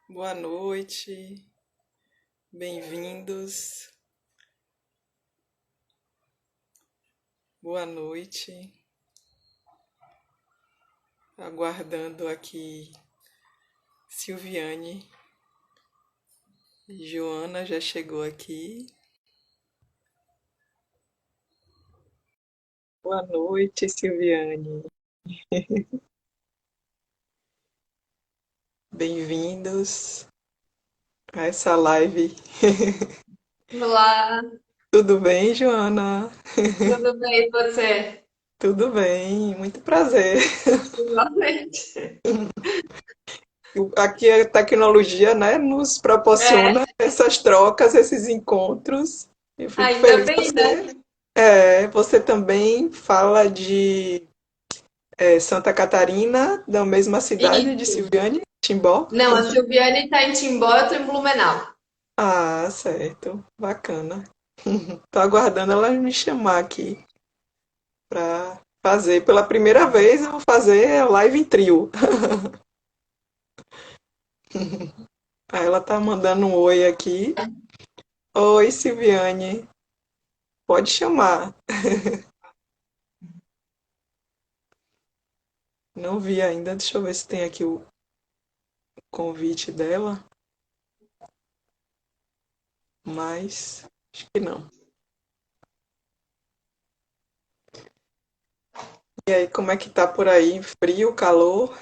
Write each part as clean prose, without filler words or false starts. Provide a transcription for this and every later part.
Boa noite, bem-vindos. Boa noite. Aguardando aqui Silviane. Joana já chegou aqui. Boa noite, Silviane. Bem-vindos a essa live. Olá, Tudo bem, Joana? tudo bem e você? Tudo bem, muito prazer. Igualmente. Aqui a tecnologia, né, nos proporciona É, essas trocas, esses encontros. Eu fico ainda feliz. bem, né? Você também fala de Santa Catarina, da mesma cidade de Isso. Silviane, Timbó? Não, a Silviane tá em Timbó, eu tô em Blumenau. Ah, certo. Bacana. Tô aguardando ela me chamar aqui para fazer. Pela primeira vez eu vou fazer a live em trio. Aí ela tá mandando um oi aqui. Oi, Silviane. Pode chamar. Não vi ainda. Deixa eu ver se tem aqui o convite dela. Mas acho que não. E aí, como é que tá por aí? Frio, calor?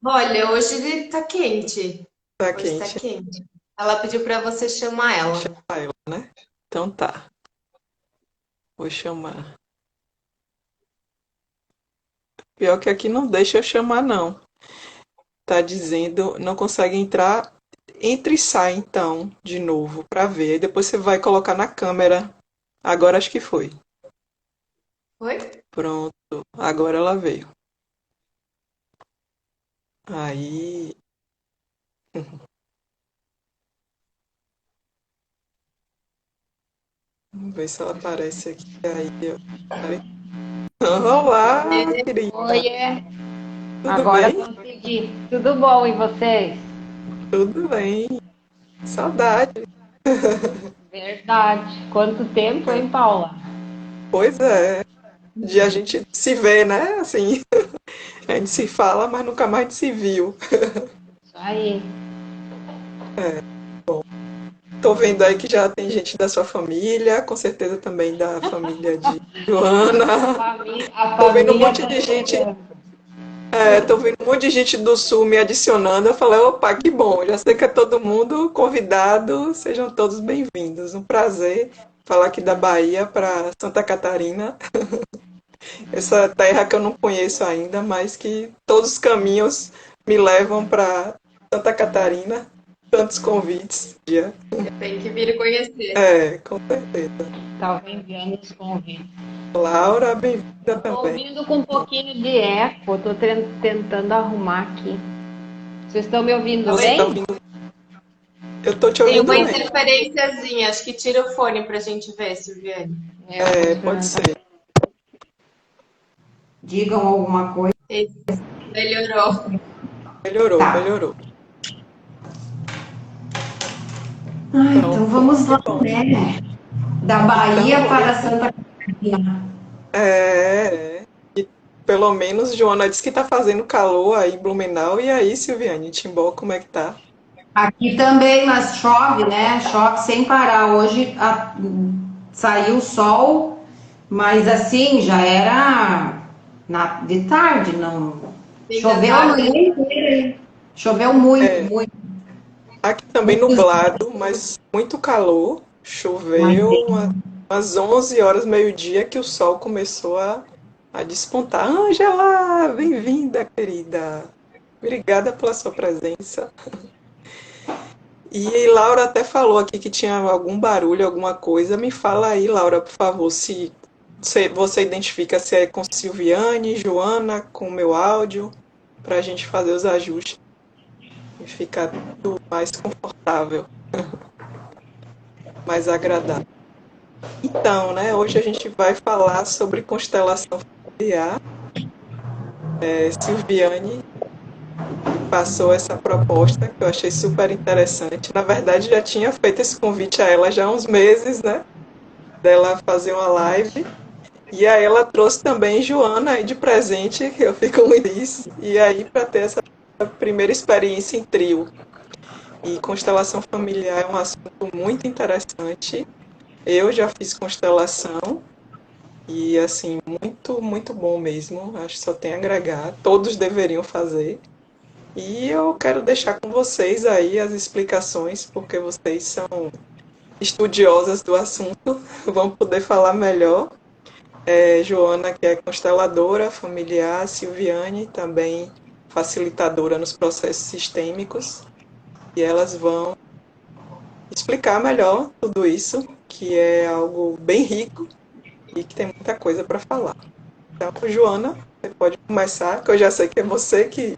Olha, hoje ele tá quente. Tá Hoje tá quente? quente. Ela pediu pra você chamar ela. Chamar ela, né? Então tá. Vou chamar. Pior que aqui não deixa eu chamar, não. Tá dizendo, não consegue entrar. Entra e sai, então, de novo, pra ver. Aí depois você vai colocar na câmera. Agora acho que foi. Oi? Pronto. Agora ela veio. Aí. Vamos ver se ela aparece aqui. Aí, olá, querida. Oiê, Tudo agora bem? consegui. Tudo bom e vocês? Tudo bem. Saudade. Verdade. Quanto tempo, hein, Paula? Pois é. De a gente se ver, né? Assim, a gente se fala, mas nunca mais a gente se viu. Isso aí. Tô vendo aí que já tem gente da sua família, com certeza também da família de Joana. A Tô vendo um família monte tá de gente, chegando. tô vendo um monte de gente do Sul me adicionando. Eu falei, opa, que bom, já sei que é todo mundo convidado, sejam todos bem-vindos. Um prazer falar aqui da Bahia para Santa Catarina, essa terra que eu não conheço ainda, mas que todos os caminhos me levam para Santa Catarina. Tantos convites. Tem que vir e conhecer. Com certeza. Tava enviando os convites. Laura, bem-vinda Eu tô também. ouvindo com um pouquinho de eco. Tô tentando arrumar aqui. Vocês estão me ouvindo Você está bem? ouvindo? Eu estou te Tem ouvindo uma bem. interferenciazinha, acho que tira o fone pra gente ver, Silviane. Eu vou Pode experimentar. ser. Digam alguma coisa. Esse melhorou. Melhorou, Tá. melhorou. Ah, então Pronto, vamos que lá, bom. né? Da Então, Bahia para Santa Catarina. é, e pelo menos Joana disse que está fazendo calor aí em Blumenau. E aí, Silviane, Timbó, como é que tá? Aqui também, mas chove, né? Chove sem parar. Hoje saiu o sol, mas assim, já era de tarde, não. Fim da Choveu a manhã tarde. inteira, hein? Choveu muito, É, muito, aqui também muitos nublado, mas muito calor. mais Choveu umas 11 horas, meio-dia, que o sol começou a despontar. Ângela, bem-vinda, querida. Obrigada pela sua presença. E Laura até falou aqui que tinha algum barulho, alguma coisa. Me fala aí, Laura, por favor, se você identifica se é com Silviane, Joana, com o meu áudio, para a gente fazer os ajustes e ficar tudo mais confortável, mais agradável. Então, né, hoje a gente vai falar sobre constelação familiar. Silviane passou essa proposta, que eu achei super interessante. Na verdade, já tinha feito esse convite a ela já há uns meses, né? Dela fazer uma live. E aí ela trouxe também Joana aí de presente, que eu fico muito feliz. E aí, para ter essa primeira experiência em trio. E constelação familiar é um assunto muito interessante. Eu já fiz constelação e, assim, muito bom mesmo. Acho que só tem a agregar. Todos deveriam fazer. E eu quero deixar com vocês aí as explicações, porque vocês são estudiosas do assunto, vão poder falar melhor. Joana, que é consteladora familiar, Silviane, também facilitadora nos processos sistêmicos, e elas vão explicar melhor tudo isso, que é algo bem rico e que tem muita coisa para falar. Então, Joana, você pode começar, que eu já sei que é você que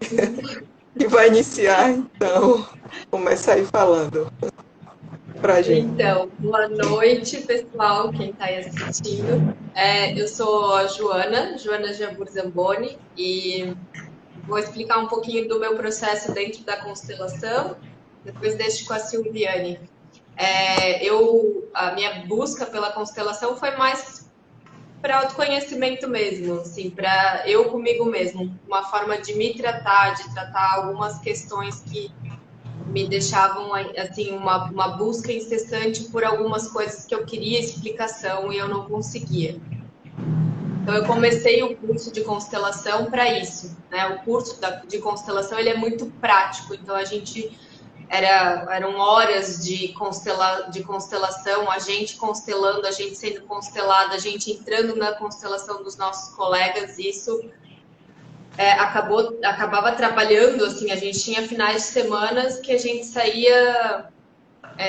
vai iniciar, então começa aí falando pra gente. Então, boa noite, pessoal, quem está aí assistindo. Eu sou a Joana Jambur Zamboni, e vou explicar um pouquinho do meu processo dentro da constelação, depois deixo com a Silviane. A minha busca pela constelação foi mais para autoconhecimento mesmo, assim, para eu comigo mesmo, uma forma de me tratar, de tratar algumas questões que me deixavam, assim, uma busca incessante por algumas coisas que eu queria explicação e eu não conseguia. Então, eu comecei o curso de constelação para isso, né? O curso de constelação, ele é muito prático, então a gente eram horas de constelação, a gente constelando, a gente sendo constelada, a gente entrando na constelação dos nossos colegas. Isso acabava trabalhando, assim, a gente tinha finais de semanas que a gente saía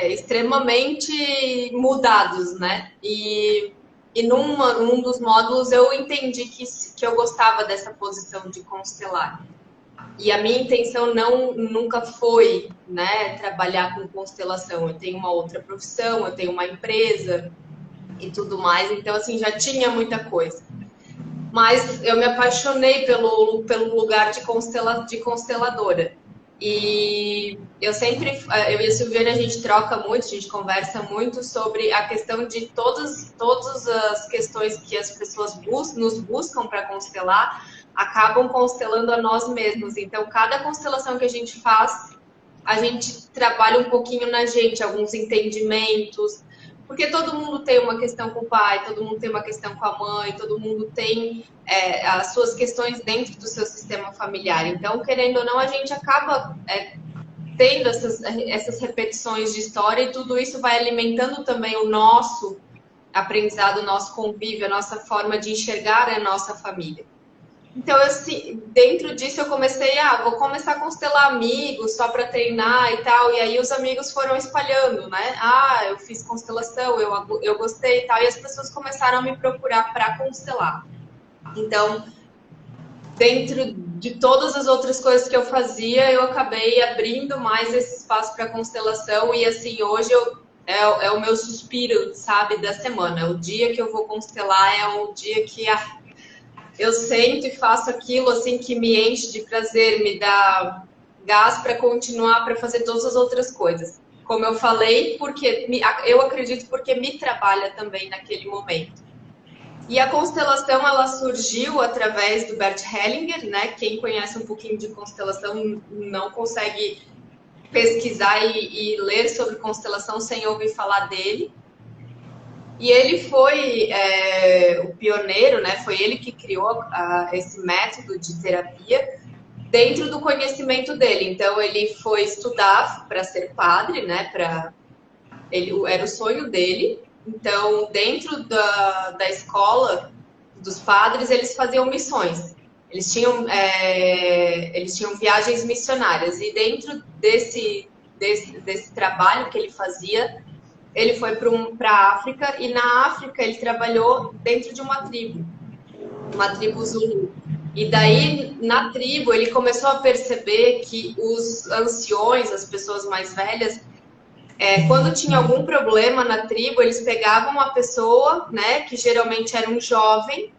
extremamente mudados, né? E num dos módulos eu entendi que eu gostava dessa posição de constelar. E a minha intenção nunca foi, né, trabalhar com constelação. Eu tenho uma outra profissão, eu tenho uma empresa e tudo mais, então, assim, já tinha muita coisa. Mas eu me apaixonei pelo lugar de consteladora. E eu e a Silviane, a gente troca muito, a gente conversa muito sobre a questão de todas as questões que as pessoas nos buscam para constelar, acabam constelando a nós mesmos. Então, cada constelação que a gente faz, a gente trabalha um pouquinho na gente, alguns entendimentos, porque todo mundo tem uma questão com o pai, todo mundo tem uma questão com a mãe, todo mundo tem as suas questões dentro do seu sistema familiar. Então, querendo ou não, a gente acaba tendo essas repetições de história, e tudo isso vai alimentando também o nosso aprendizado, o nosso convívio, a nossa forma de enxergar a nossa família. Então, dentro disso, eu comecei, vou começar a constelar amigos só para treinar e tal. E aí os amigos foram espalhando, né? Eu fiz constelação, eu gostei e tal. E as pessoas começaram a me procurar para constelar. Então, dentro de todas as outras coisas que eu fazia, eu acabei abrindo mais esse espaço para constelação. E assim, hoje é o meu suspiro, sabe, da semana. O dia que eu vou constelar é o dia que eu sento e faço aquilo, assim, que me enche de prazer, me dá gás para continuar, para fazer todas as outras coisas. Como eu falei, eu acredito porque me trabalha também naquele momento. E a constelação, ela surgiu através do Bert Hellinger, né? Quem conhece um pouquinho de constelação não consegue pesquisar e ler sobre constelação sem ouvir falar dele. E ele foi o pioneiro, né? Foi ele que criou esse método de terapia dentro do conhecimento dele. Então, ele foi estudar para ser padre, né? Era o sonho dele. Então, dentro da escola dos padres, eles faziam missões. Eles tinham viagens missionárias. E dentro desse trabalho que ele fazia, ele foi para a África, e na África ele trabalhou dentro de uma tribo Zulu. E daí, na tribo, ele começou a perceber que os anciões, as pessoas mais velhas, quando tinha algum problema na tribo, eles pegavam uma pessoa, né, que geralmente era um jovem,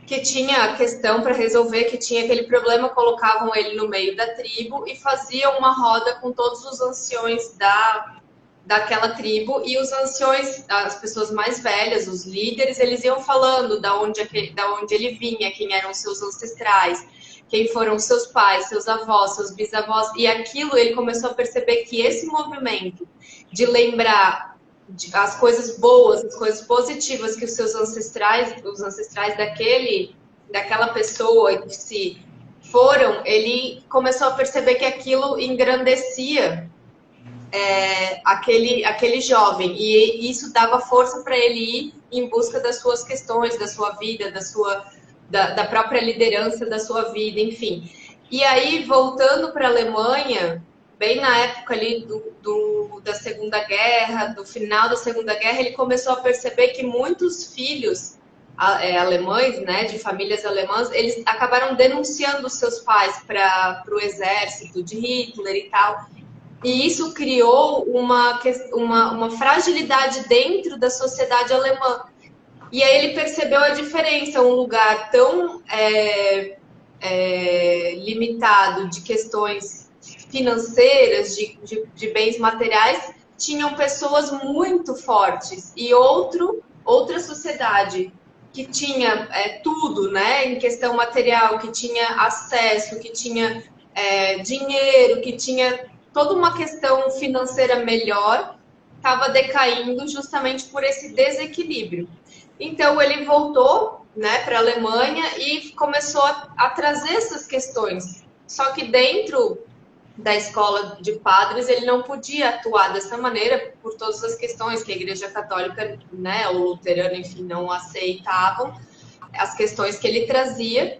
que tinha a questão para resolver, que tinha aquele problema, colocavam ele no meio da tribo e faziam uma roda com todos os anciões daquela tribo, e os anciões, as pessoas mais velhas, os líderes, eles iam falando da onde ele vinha, quem eram seus ancestrais, quem foram seus pais, seus avós, seus bisavós, e aquilo ele começou a perceber que esse movimento de lembrar as coisas boas, as coisas positivas que os ancestrais daquela pessoa que se foram, ele começou a perceber que aquilo engrandecia aquele jovem, e isso dava força para ele ir em busca das suas questões, da sua vida, da própria liderança da sua vida, enfim. E aí, voltando para a Alemanha, bem na época ali da Segunda Guerra, do final da Segunda Guerra, ele começou a perceber que muitos filhos alemães, né, de famílias alemãs, eles acabaram denunciando os seus pais para o exército de Hitler e tal. E isso criou uma fragilidade dentro da sociedade alemã. E aí ele percebeu a diferença, um lugar tão limitado de questões financeiras, de bens materiais, tinham pessoas muito fortes, e outra sociedade que tinha tudo, né, em questão material, que tinha acesso, que tinha dinheiro, que tinha toda uma questão financeira melhor, estava decaindo justamente por esse desequilíbrio. Então ele voltou, né, para a Alemanha e começou a trazer essas questões. Só que dentro da escola de padres ele não podia atuar dessa maneira por todas as questões que a Igreja Católica, né, ou luterana, enfim, não aceitavam as questões que ele trazia.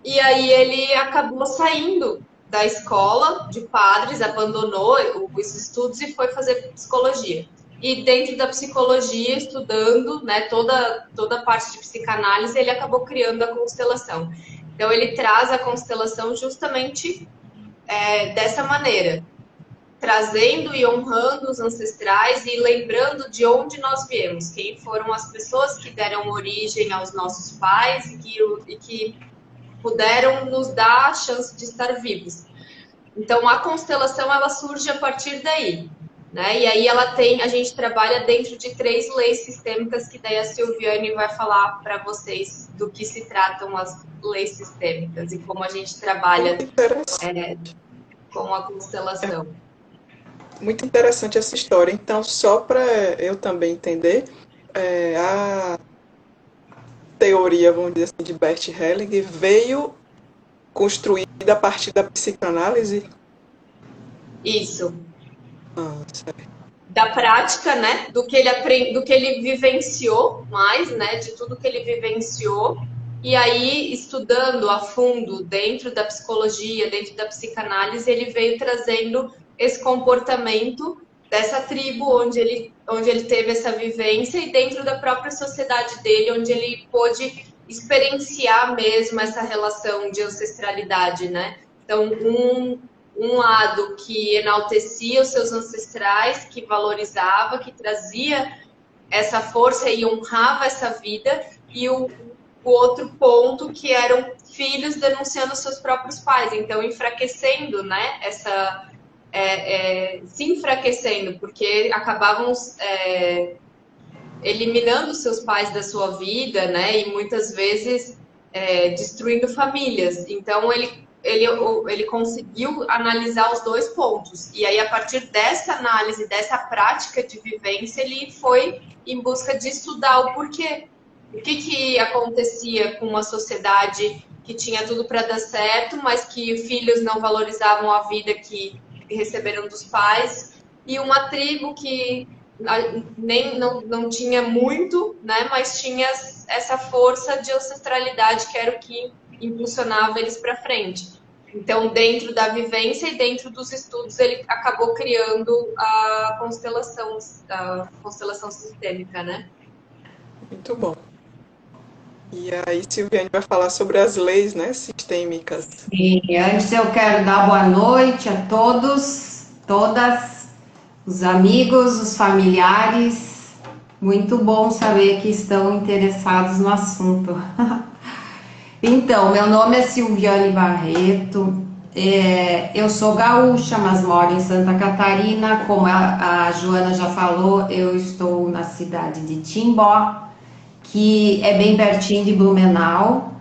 E aí ele acabou saindo da escola de padres, abandonou os estudos e foi fazer psicologia. E dentro da psicologia, estudando, né, toda a parte de psicanálise, ele acabou criando a constelação. Então ele traz a constelação justamente dessa maneira, trazendo e honrando os ancestrais e lembrando de onde nós viemos, quem foram as pessoas que deram origem aos nossos pais e que puderam nos dar a chance de estar vivos. Então a constelação ela surge a partir daí, né? E aí a gente trabalha dentro de 3 leis sistêmicas, que daí a Silviane vai falar para vocês do que se tratam as leis sistêmicas e como a gente trabalha com a constelação. Muito interessante essa história. Então, só para eu também entender, a teoria, vamos dizer assim, de Bert Hellinger veio construída a partir da psicanálise? Isso. Certo. Da prática, né? Do que ele vivenciou mais, né? De tudo que ele vivenciou. E aí, estudando a fundo dentro da psicologia, dentro da psicanálise, ele veio trazendo esse comportamento dessa tribo onde ele teve essa vivência, e dentro da própria sociedade dele, onde ele pôde experienciar mesmo essa relação de ancestralidade, né? Então, um lado que enaltecia os seus ancestrais, que valorizava, que trazia essa força e honrava essa vida, e o outro ponto que eram filhos denunciando seus próprios pais, então enfraquecendo, né, se enfraquecendo, porque acabavam eliminando seus pais da sua vida, né, e muitas vezes destruindo famílias. Então ele conseguiu analisar os 2 pontos, e aí a partir dessa análise, dessa prática de vivência, ele foi em busca de estudar o porquê. O que acontecia com uma sociedade que tinha tudo para dar certo, mas que filhos não valorizavam a vida que receberam dos pais, e uma tribo que não tinha muito, né, mas tinha essa força de ancestralidade que era o que impulsionava eles para frente. Então, dentro da vivência e dentro dos estudos, ele acabou criando a constelação sistêmica, né? Muito bom. E aí, Silviane vai falar sobre as leis, né, sistêmicas. E antes eu quero dar boa noite a todos, todas, os amigos, os familiares. Muito bom saber que estão interessados no assunto. Então, meu nome é Silviane Barreto, eu sou gaúcha, mas moro em Santa Catarina. Como a Joana já falou, eu estou na cidade de Timbó, que é bem pertinho de Blumenau,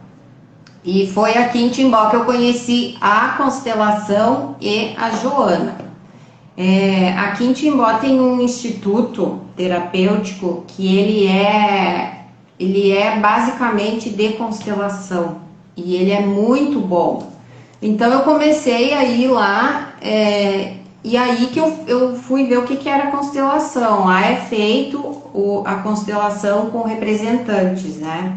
e foi aqui em Timbó que eu conheci a constelação e a Joana. Aqui em Timbó tem um instituto terapêutico que ele é basicamente de constelação e ele é muito bom. Então eu comecei a ir lá e aí que eu fui ver o que era constelação. Lá é feito a constelação com representantes, né?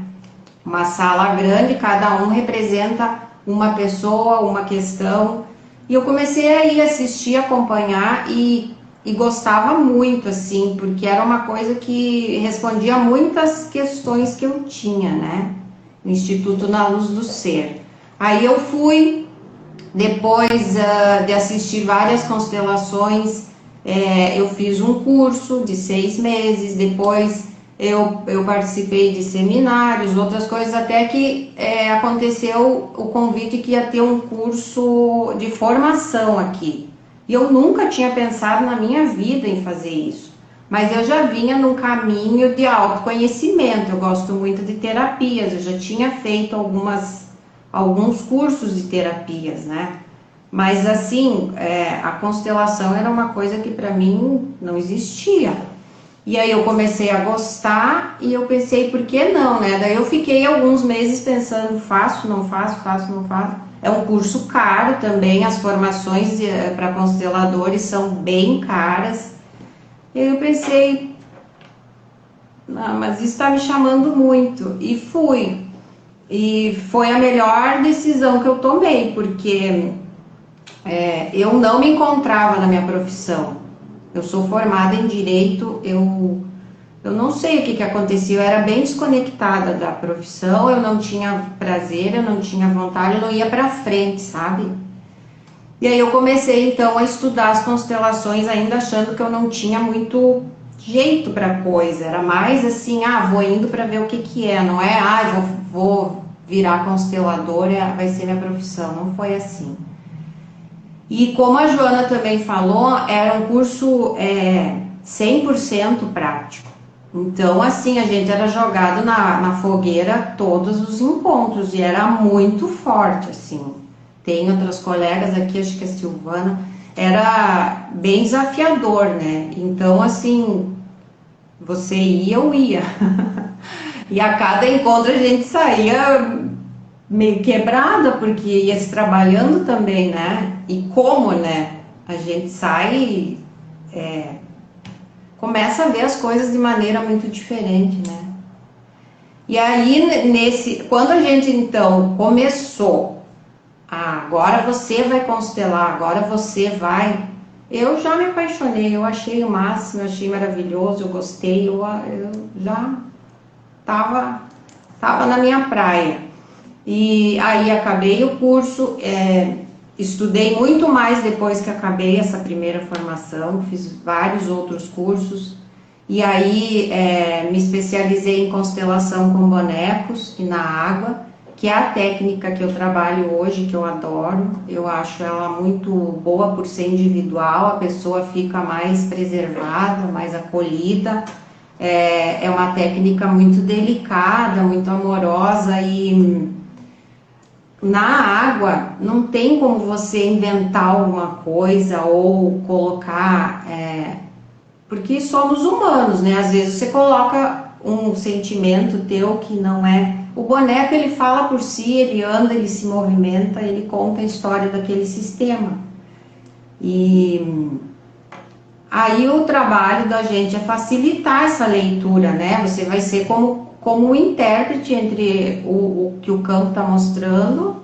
Uma sala grande, cada um representa uma pessoa, uma questão. E eu comecei a ir assistir, acompanhar e gostava muito, assim, porque era uma coisa que respondia a muitas questões que eu tinha, né? No Instituto Na Luz do Ser. Aí eu fui, depois de assistir várias constelações, eu fiz um curso de 6 meses, depois eu participei de seminários, outras coisas, até que aconteceu o convite que ia ter um curso de formação aqui. E eu nunca tinha pensado na minha vida em fazer isso, mas eu já vinha num caminho de autoconhecimento. Eu gosto muito de terapias, eu já tinha feito alguns cursos de terapias, né? Mas assim, a constelação era uma coisa que para mim não existia. E aí eu comecei a gostar e eu pensei, por que não, né? Daí eu fiquei alguns meses pensando, faço, não faço, faço, não faço. É um curso caro também, as formações para consteladores são bem caras. E aí eu pensei, não, mas isso está me chamando muito. E fui. E foi a melhor decisão que eu tomei, porque eu não me encontrava na minha profissão. Eu sou formada em Direito, eu não sei o que acontecia, eu era bem desconectada da profissão, eu não tinha prazer, eu não tinha vontade, eu não ia pra frente, sabe? E aí eu comecei então a estudar as constelações, ainda achando que eu não tinha muito jeito pra coisa, era mais assim, vou indo pra ver o que é, não é, vou virar consteladora, vai ser minha profissão, não foi assim. E como a Joana também falou, era um curso 100% prático. Então, assim, a gente era jogado na fogueira todos os encontros e era muito forte, assim. Tem outras colegas aqui, acho que a Silvana, era bem desafiador, né? Então, assim, você ia, eu ia. E a cada encontro a gente saía meio quebrada, porque ia se trabalhando também, né? E como, né? A gente sai começa a ver as coisas de maneira muito diferente, né? E aí, quando a gente, então, começou, agora você vai constelar, agora você vai... Eu já me apaixonei, eu achei o máximo, eu achei maravilhoso, eu gostei, eu já tava na minha praia. E aí acabei o curso, estudei muito mais depois que acabei essa primeira formação, fiz vários outros cursos, e aí me especializei em constelação com bonecos e na água, que é a técnica que eu trabalho hoje, que eu adoro. Eu acho ela muito boa por ser individual, a pessoa fica mais preservada, mais acolhida. É uma técnica muito delicada, muito amorosa, e na água não tem como você inventar alguma coisa ou colocar, porque somos humanos, né? Às vezes você coloca um sentimento teu que não é. O boneco, ele fala por si, ele anda, ele se movimenta, ele conta a história daquele sistema. E aí o trabalho da gente é facilitar essa leitura, né? Você vai ser como um intérprete entre o que o campo está mostrando,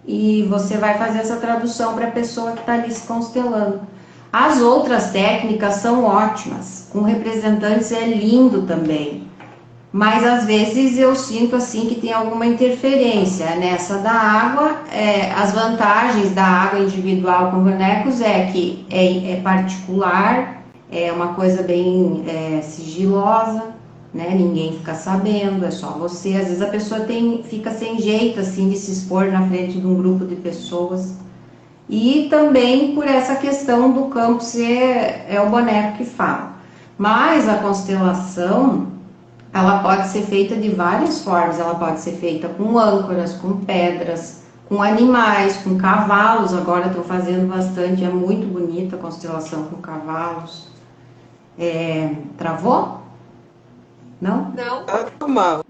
e você vai fazer essa tradução para a pessoa que está ali se constelando. As outras técnicas são ótimas, com representantes é lindo também, mas às vezes eu sinto assim que tem alguma interferência. Nessa da água, as vantagens da água individual com bonecos é que é particular, é uma coisa bem sigilosa, né? Ninguém fica sabendo, é só você. Às vezes a pessoa fica sem jeito, assim, de se expor na frente de um grupo de pessoas. E também por essa questão do campo ser o boneco que fala. Mas a constelação, ela pode ser feita de várias formas. Ela pode ser feita com âncoras, com pedras, com animais, com cavalos. Agora estou fazendo bastante, é muito bonita a constelação com cavalos. Travou? Não? Não. Normal.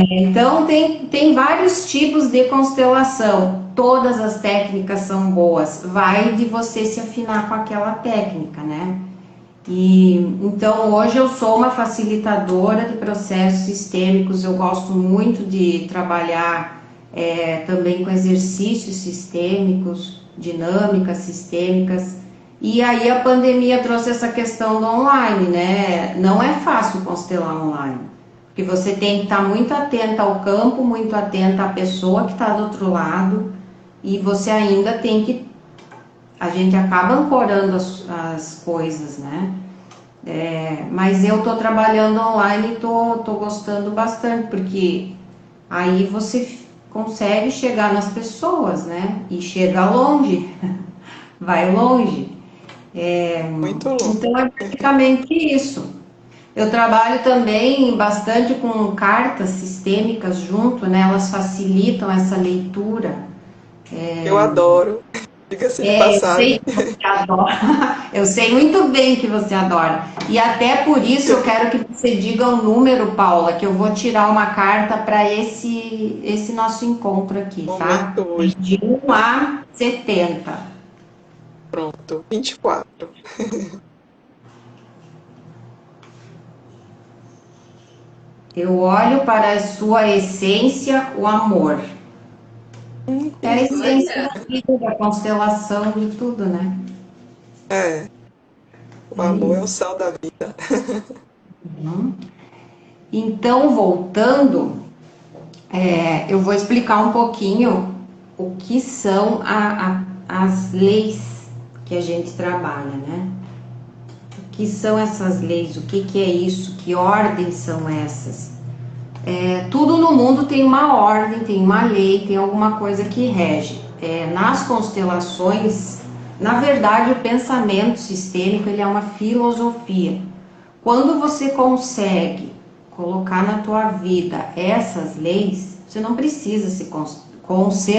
Então tem vários tipos de constelação. Todas as técnicas são boas. Vai de você se afinar com aquela técnica, né? E então hoje eu sou uma facilitadora de processos sistêmicos. Eu gosto muito de trabalhar também com exercícios sistêmicos, dinâmicas sistêmicas. E aí a pandemia trouxe essa questão do online, né? Não é fácil constelar online, porque você tem que estar muito atenta ao campo, muito atenta à pessoa que está do outro lado, e você ainda tem que... A gente acaba ancorando as coisas, né? Mas eu estou trabalhando online e estou gostando bastante, porque aí você consegue chegar nas pessoas, né? E chega longe, vai longe. Muito longe. Então é praticamente isso. Eu trabalho também bastante com cartas sistêmicas junto, né? Elas facilitam essa leitura. Eu adoro. Diga-se de Eu passagem. sei que você adora. Eu sei muito bem que você adora. E até por isso eu quero que você diga o número, Paula, que eu vou tirar uma carta para esse nosso encontro aqui, tá? Momento hoje. De 1 a 70. Pronto. 24. Eu olho para a sua essência, o amor. É a essência da vida, da constelação, de tudo, né? O amor é o sal da vida. Então, voltando, eu vou explicar um pouquinho o que são as leis que a gente trabalha, né? O que são essas leis? O que é isso? Que ordens são essas? Tudo no mundo tem uma ordem, tem uma lei, tem alguma coisa que rege. Nas constelações, na verdade, o pensamento sistêmico ele é uma filosofia. Quando você consegue colocar na tua vida essas leis, você não precisa ser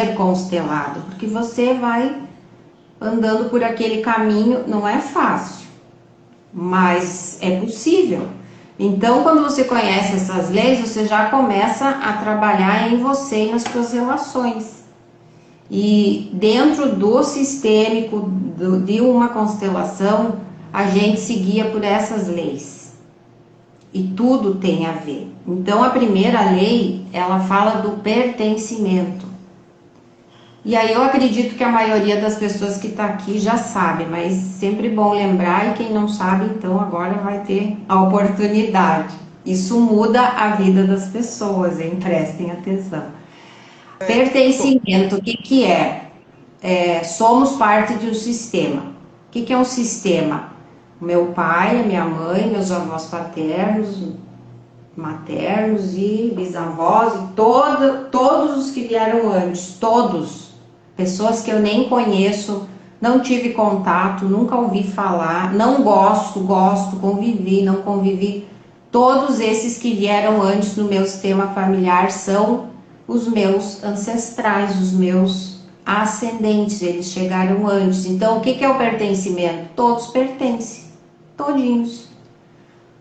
constelado, porque você vai andando por aquele caminho. Não é fácil, mas é possível. Então, quando você conhece essas leis, você já começa a trabalhar em você e nas suas relações. E dentro do sistêmico, de uma constelação, a gente se guia por essas leis. E tudo tem a ver. Então, a primeira lei, ela fala do pertencimento. E aí eu acredito que a maioria das pessoas que está aqui já sabe, mas sempre bom lembrar, e quem não sabe, então agora vai ter a oportunidade. Isso muda a vida das pessoas, hein? Prestem atenção. Pertencimento, o que é? Somos parte de um sistema. O que é um sistema? Meu pai, a minha mãe, meus avós paternos, maternos e bisavós, e todos os que vieram antes, todos, pessoas que eu nem conheço, não tive contato, nunca ouvi falar, não gosto, convivi, não convivi, todos esses que vieram antes no meu sistema familiar são os meus ancestrais, os meus ascendentes, eles chegaram antes. Então, o que é o pertencimento? Todos pertencem, todinhos.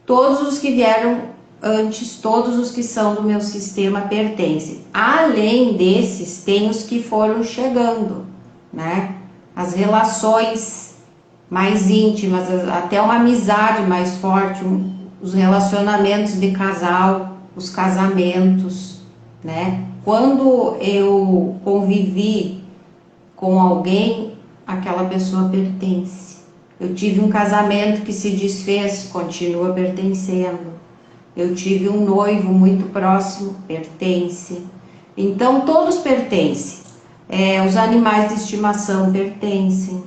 Todos os que vieram antes, todos os que são do meu sistema pertencem. Além desses, tem os que foram chegando, né? As relações mais íntimas, até uma amizade mais forte, os relacionamentos de casal, os casamentos, né? Quando eu convivi com alguém, aquela pessoa pertence. Eu tive um casamento que se desfez, continua pertencendo. Eu tive um noivo muito próximo, pertence. Então, todos pertencem. Os animais de estimação pertencem.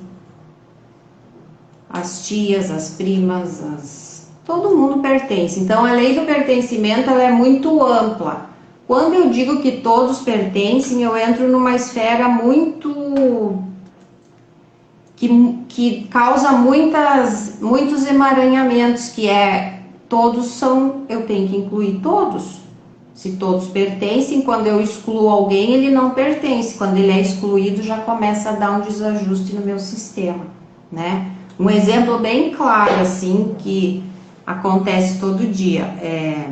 As tias, as primas, todo mundo pertence. Então, a lei do pertencimento ela é muito ampla. Quando eu digo que todos pertencem, eu entro numa esfera muito... que causa muitos emaranhamentos, que é todos são... eu tenho que incluir todos. Se todos pertencem, quando eu excluo alguém, ele não pertence. Quando ele é excluído, já começa a dar um desajuste no meu sistema, né? Um exemplo bem claro, assim, que acontece todo dia, é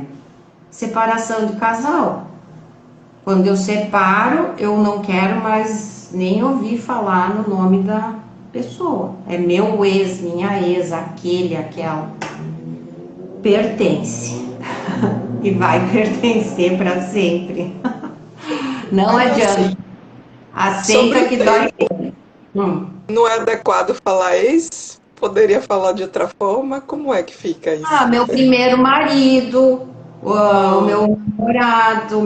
separação de casal. Quando eu separo, eu não quero mais nem ouvir falar no nome da pessoa. É meu ex, minha ex, aquele, aquela. Pertence. E vai pertencer para sempre. Não adianta. Aceita que dói. Não é adequado falar ex? Poderia falar de outra forma? Como é que fica isso? Meu primeiro marido, o meu namorado,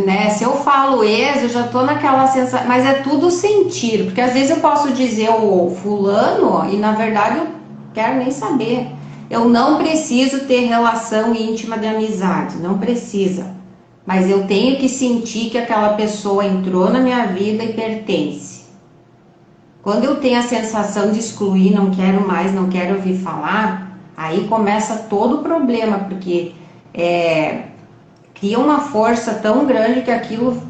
né? Se eu falo ex, eu já tô naquela sensação, mas é tudo sentir, porque às vezes eu posso dizer o fulano e na verdade eu quero nem saber. Eu não preciso ter relação íntima de amizade, não precisa. Mas eu tenho que sentir que aquela pessoa entrou na minha vida e pertence. Quando eu tenho a sensação de excluir, não quero mais, não quero ouvir falar, aí começa todo o problema, porque cria uma força tão grande que aquilo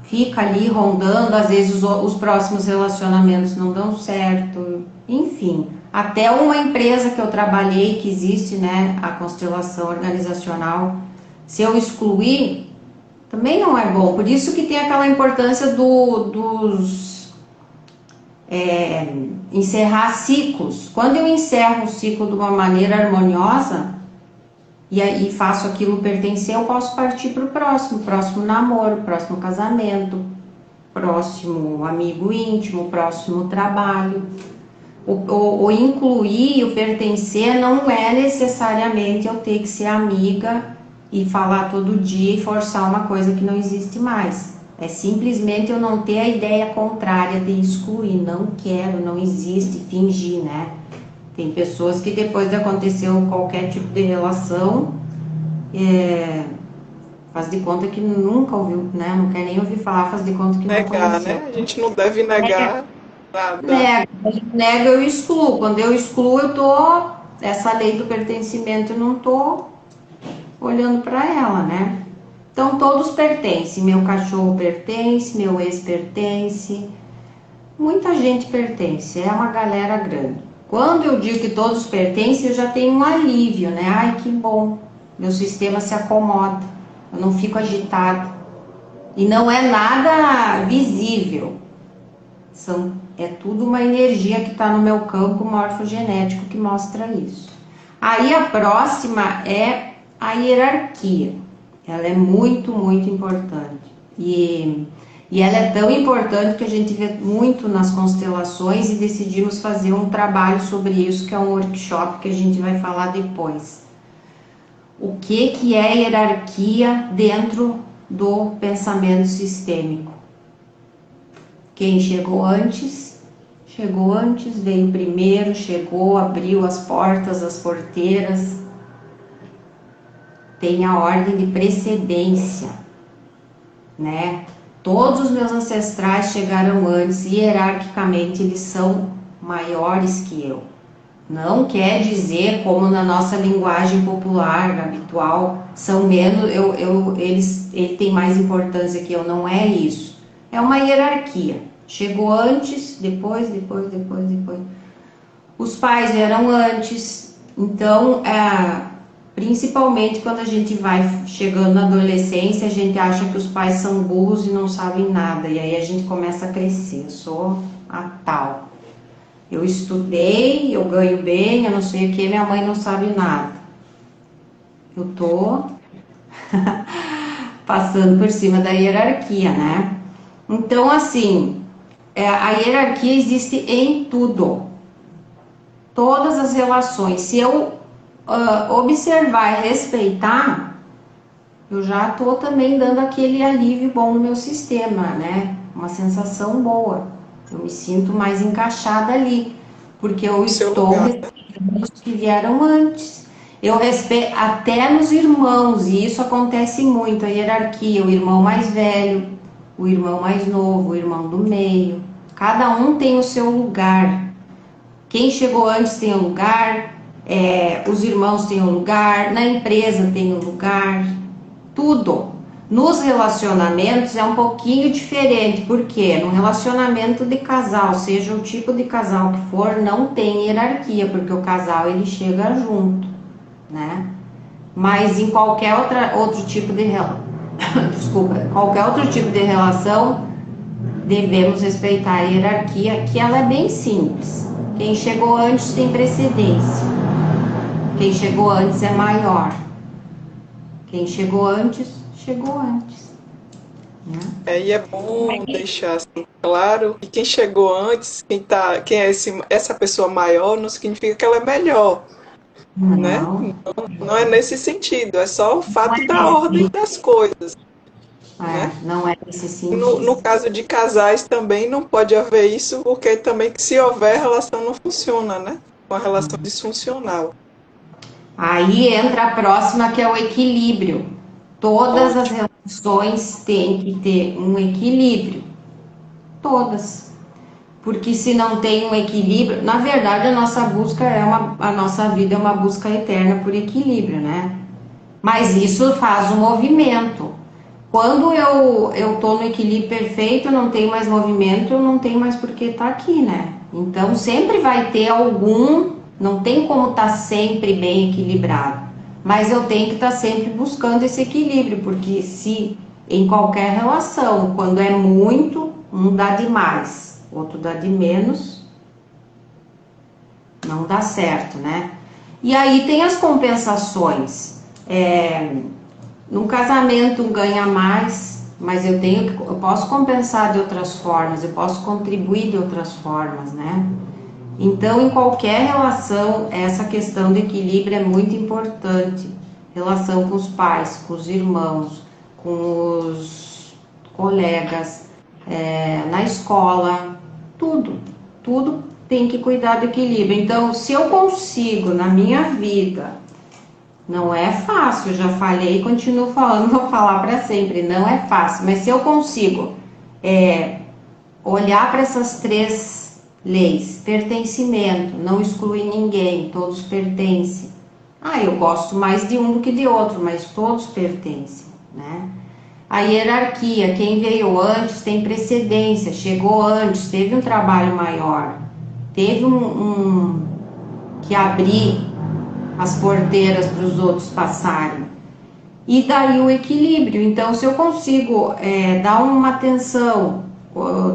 fica ali rondando, às vezes os próximos relacionamentos não dão certo, enfim. Até uma empresa que eu trabalhei, que existe, né, a constelação organizacional, se eu excluir, também não é bom. Por isso que tem aquela importância encerrar ciclos. Quando eu encerro um ciclo de uma maneira harmoniosa e aí faço aquilo pertencer, eu posso partir para o próximo namoro, próximo casamento, próximo amigo íntimo, próximo trabalho. O incluir, o pertencer não é necessariamente eu ter que ser amiga e falar todo dia e forçar uma coisa que não existe mais. É simplesmente eu não ter a ideia contrária de excluir, não quero, não existe, fingir, né? Tem pessoas que depois de acontecer qualquer tipo de relação, faz de conta que nunca ouviu, né? Não quer nem ouvir falar, faz de conta que não conheceu. Né? A gente não deve negar nada. Nega, eu excluo. Quando eu excluo, essa lei do pertencimento, eu não tô olhando para ela, né? Então, todos pertencem. Meu cachorro pertence, meu ex pertence. Muita gente pertence, é uma galera grande. Quando eu digo que todos pertencem, eu já tenho um alívio, né? Ai, que bom. Meu sistema se acomoda. Eu não fico agitada. E não é nada visível. É tudo uma energia que está no meu campo morfogenético que mostra isso. Aí a próxima é a hierarquia. Ela é muito, muito importante. E ela é tão importante que a gente vê muito nas constelações e decidimos fazer um trabalho sobre isso, que é um workshop que a gente vai falar depois. O que é hierarquia dentro do pensamento sistêmico? Quem chegou antes, veio primeiro, chegou, abriu as portas, as porteiras. Tem a ordem de precedência, né? Todos os meus ancestrais chegaram antes, e hierarquicamente eles são maiores que eu. Não quer dizer, como na nossa linguagem popular, habitual, são menos, ele tem mais importância que eu, não é isso. É uma hierarquia. Chegou antes, depois. Os pais vieram antes. Então, principalmente quando a gente vai chegando na adolescência, a gente acha que os pais são burros e não sabem nada. E aí a gente começa a crescer. Eu sou a tal. Eu estudei, eu ganho bem, eu não sei o que, minha mãe não sabe nada. Eu tô passando por cima da hierarquia, né? Então, assim, a hierarquia existe em tudo. Todas as relações. Se eu observar e respeitar, eu já tô também dando aquele alívio bom no meu sistema, né? Uma sensação boa. Eu me sinto mais encaixada ali, porque eu estou respeitando os que vieram antes. Eu respeito até nos irmãos, e isso acontece muito, a hierarquia, o irmão mais velho, o irmão mais novo, o irmão do meio. Cada um tem o seu lugar. Quem chegou antes tem um lugar, os irmãos têm um lugar, na empresa tem um lugar, tudo. Nos relacionamentos é um pouquinho diferente, porque no relacionamento de casal, seja o tipo de casal que for, não tem hierarquia, porque o casal ele chega junto, né? Mas em qualquer outro tipo de desculpa, qualquer outro tipo de relação, devemos respeitar a hierarquia, que ela é bem simples. Quem chegou antes tem precedência. Quem chegou antes é maior. Quem chegou antes, chegou antes. Né? E é bom deixar assim, claro que quem chegou antes, quem é essa pessoa maior, não significa que ela é melhor. Né? Não é nesse sentido, é só o fato da ordem das coisas. Né? Não é nesse sentido. No caso de casais também não pode haver isso, porque também que se houver, a relação não funciona, né? Uma relação disfuncional. Aí entra a próxima, que é o equilíbrio. Todas as relações têm que ter um equilíbrio. Todas. Porque se não tem um equilíbrio, na verdade a nossa busca a nossa vida é uma busca eterna por equilíbrio, né? Mas isso faz um movimento. Quando eu tô no equilíbrio perfeito, eu não tenho mais movimento, eu não tenho mais por que estar aqui, né? Então sempre vai ter algum, não tem como estar sempre bem equilibrado. Mas eu tenho que estar sempre buscando esse equilíbrio, porque se em qualquer relação, quando é muito, um dá demais, outro dá de menos, não dá certo, né? E aí tem as compensações. No casamento ganha mais, mas eu posso compensar de outras formas, eu posso contribuir de outras formas, né? Então, em qualquer relação, essa questão de equilíbrio é muito importante. Relação com os pais, com os irmãos, com os colegas, na escola, tudo tem que cuidar do equilíbrio. Então, se eu consigo na minha vida, não é fácil, já falei e continuo falando, vou falar para sempre, não é fácil, mas se eu consigo olhar para essas 3 leis, pertencimento, não excluir ninguém, todos pertencem. Eu gosto mais de um do que de outro, mas todos pertencem, né? A hierarquia, quem veio antes tem precedência, chegou antes, teve um trabalho maior, teve que abrir as porteiras para os outros passarem. E daí o equilíbrio. Então, se eu consigo dar uma atenção,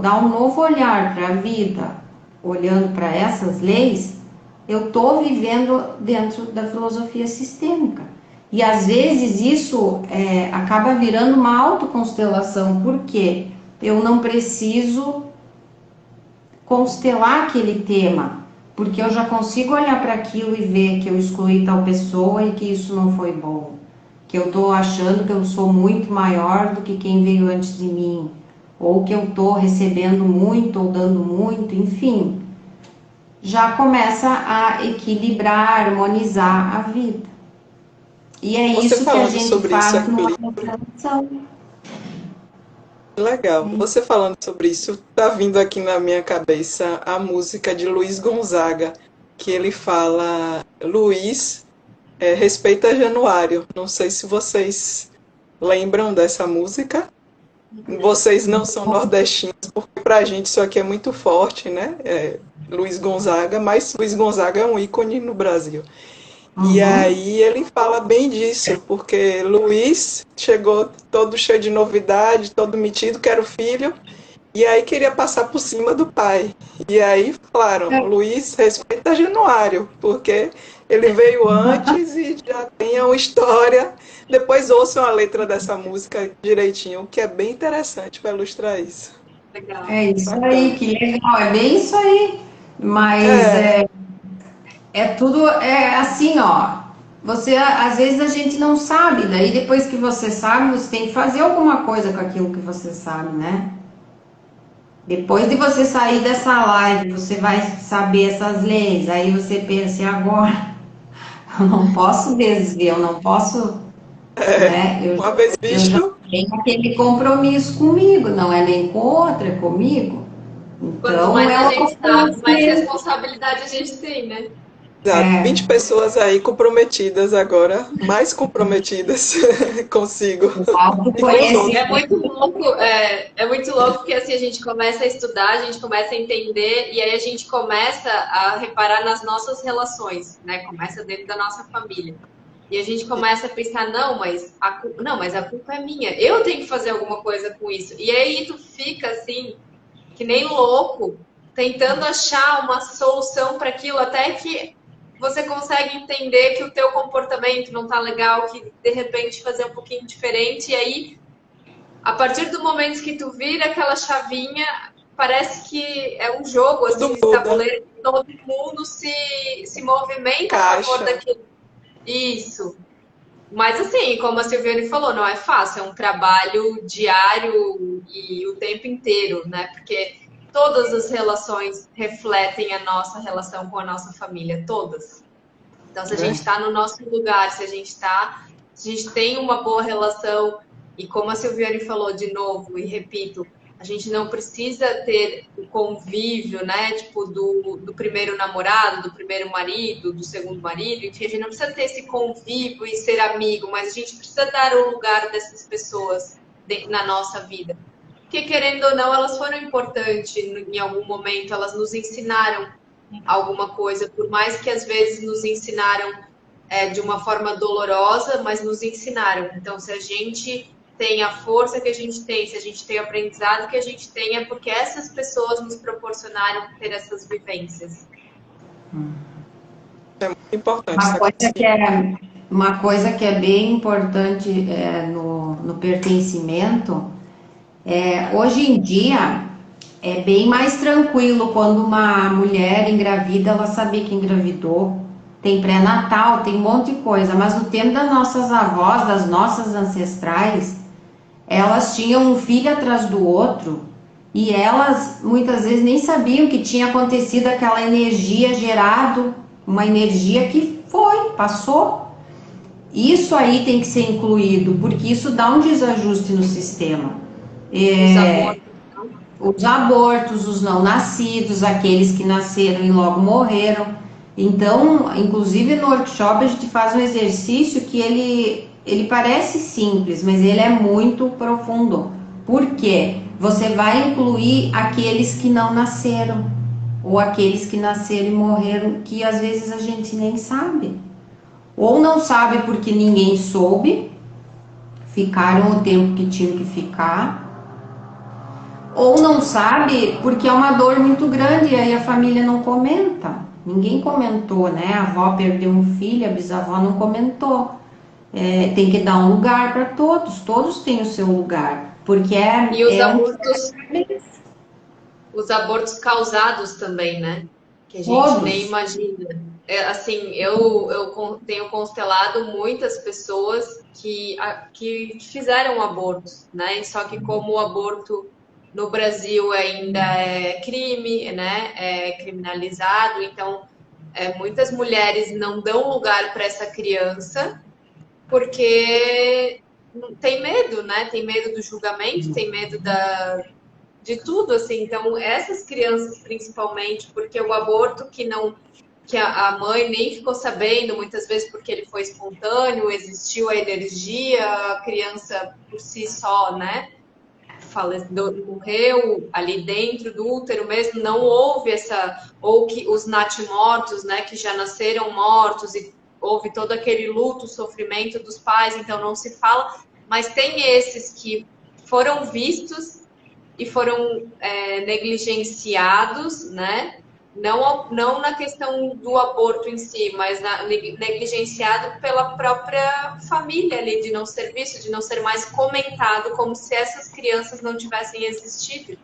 dar um novo olhar para a vida, olhando para essas leis, eu estou vivendo dentro da filosofia sistêmica. E às vezes isso acaba virando uma autoconstelação, porque eu não preciso constelar aquele tema, porque eu já consigo olhar para aquilo e ver que eu excluí tal pessoa e que isso não foi bom, que eu estou achando que eu sou muito maior do que quem veio antes de mim, ou que eu estou recebendo muito ou dando muito, enfim, já começa a equilibrar, harmonizar a vida. E é isso que a gente faz numa relação. Legal. Você falando sobre isso, tá vindo aqui na minha cabeça a música de Luiz Gonzaga, que ele fala, Luiz, respeita Januário. Não sei se vocês lembram dessa música. Vocês não são nordestinos, porque pra gente isso aqui é muito forte, né? Luiz Gonzaga, mas Luiz Gonzaga é um ícone no Brasil. E aí ele fala bem disso, porque Luiz chegou todo cheio de novidade, todo metido, que era o filho, e aí queria passar por cima do pai. E aí falaram, Luiz, respeita Januário, porque ele veio antes e já tem uma história. Depois ouçam a letra dessa música direitinho, que é bem interessante para ilustrar isso. Legal. É isso aí, que legal, é bem isso aí. Mas tudo assim, ó. Às vezes a gente não sabe, daí depois que você sabe, você tem que fazer alguma coisa com aquilo que você sabe, né? Depois de você sair dessa live, você vai saber essas leis, aí você pensa, e agora? Eu não posso desver, eu não posso, né? Uma vez Eu já visto, tenho aquele compromisso comigo, não é nem com outra, é comigo. Quanto Então mais a é uma gente sabe, mais coisa. responsabilidade a gente tem, né? exato, É, 20 pessoas aí comprometidas agora, mais comprometidas consigo o e com os outros. É muito louco porque assim a gente começa a estudar, a gente começa a entender e aí a gente começa a reparar nas nossas relações, né? Começa dentro da nossa família. E a gente começa a pensar, não, mas a culpa é minha. Eu tenho que fazer alguma coisa com isso. E aí tu fica assim, que nem louco, tentando achar uma solução para aquilo, até que você consegue entender que o teu comportamento não tá legal, que de repente fazer um pouquinho diferente, e aí, a partir do momento que tu vira aquela chavinha, parece que é um jogo Tudo assim de muda, tabuleiro, todo mundo se movimenta a favor caixa. daquilo. Isso. Mas assim, como a Silviane falou, não é fácil, é um trabalho diário e o tempo inteiro, né? Porque todas as relações refletem a nossa relação com a nossa família, todas. Então, se a gente está no nosso lugar, se a gente tem uma boa relação, e como a Silviane falou de novo, e repito, a gente não precisa ter o convívio, né? Tipo, do primeiro namorado, do primeiro marido, do segundo marido, enfim, a gente não precisa ter esse convívio e ser amigo, mas a gente precisa dar o lugar dessas pessoas na nossa vida. Porque, querendo ou não, elas foram importantes em algum momento, elas nos ensinaram alguma coisa, por mais que às vezes nos ensinaram de uma forma dolorosa, mas nos ensinaram. Então, se a gente tem a força que a gente tem, se a gente tem o aprendizado que a gente tem, é porque essas pessoas nos proporcionaram ter essas vivências. É muito importante uma essa coisa que consciência. é, uma coisa que é bem importante no pertencimento hoje em dia é bem mais tranquilo quando uma mulher engravida, ela saber que engravidou. Tem pré-natal, tem um monte de coisa, mas no tempo das nossas avós, das nossas ancestrais, elas tinham um filho atrás do outro e elas muitas vezes nem sabiam que tinha acontecido aquela energia gerado, uma energia que foi, passou. Isso aí tem que ser incluído, porque isso dá um desajuste no sistema. Os É, abortos. os abortos, os não nascidos, aqueles que nasceram e logo morreram. Então, inclusive no workshop a gente faz um exercício que ele parece simples, mas ele é muito profundo. Por quê? Você vai incluir aqueles que não nasceram, ou aqueles que nasceram e morreram, que às vezes a gente nem sabe. Ou não sabe porque ninguém soube, ficaram o tempo que tinham que ficar, ou não sabe porque é uma dor muito grande e aí a família não comenta. Ninguém comentou, né? A avó perdeu um filho, a bisavó não comentou. Tem que dar um lugar para todos, todos têm o seu lugar, porque E os abortos causados também, né? Que a gente nem todos. imagina. Assim, tenho constelado muitas pessoas que fizeram abortos, né? Só que como o aborto no Brasil ainda é crime, né? É criminalizado, então muitas mulheres não dão lugar para essa criança porque tem medo, né? Tem medo do julgamento, tem medo de tudo, assim. Então, essas crianças, principalmente, porque o aborto que a mãe nem ficou sabendo, muitas vezes porque ele foi espontâneo, existiu a energia, a criança por si só, né? Morreu ali dentro do útero mesmo, não houve ou que os natimortos, né, que já nasceram mortos e houve todo aquele luto, sofrimento dos pais, então não se fala, mas tem esses que foram vistos e foram negligenciados, né? Não na questão do aborto em si, mas negligenciado pela própria família ali, de não ser visto, de não ser mais comentado, como se essas crianças não tivessem existido.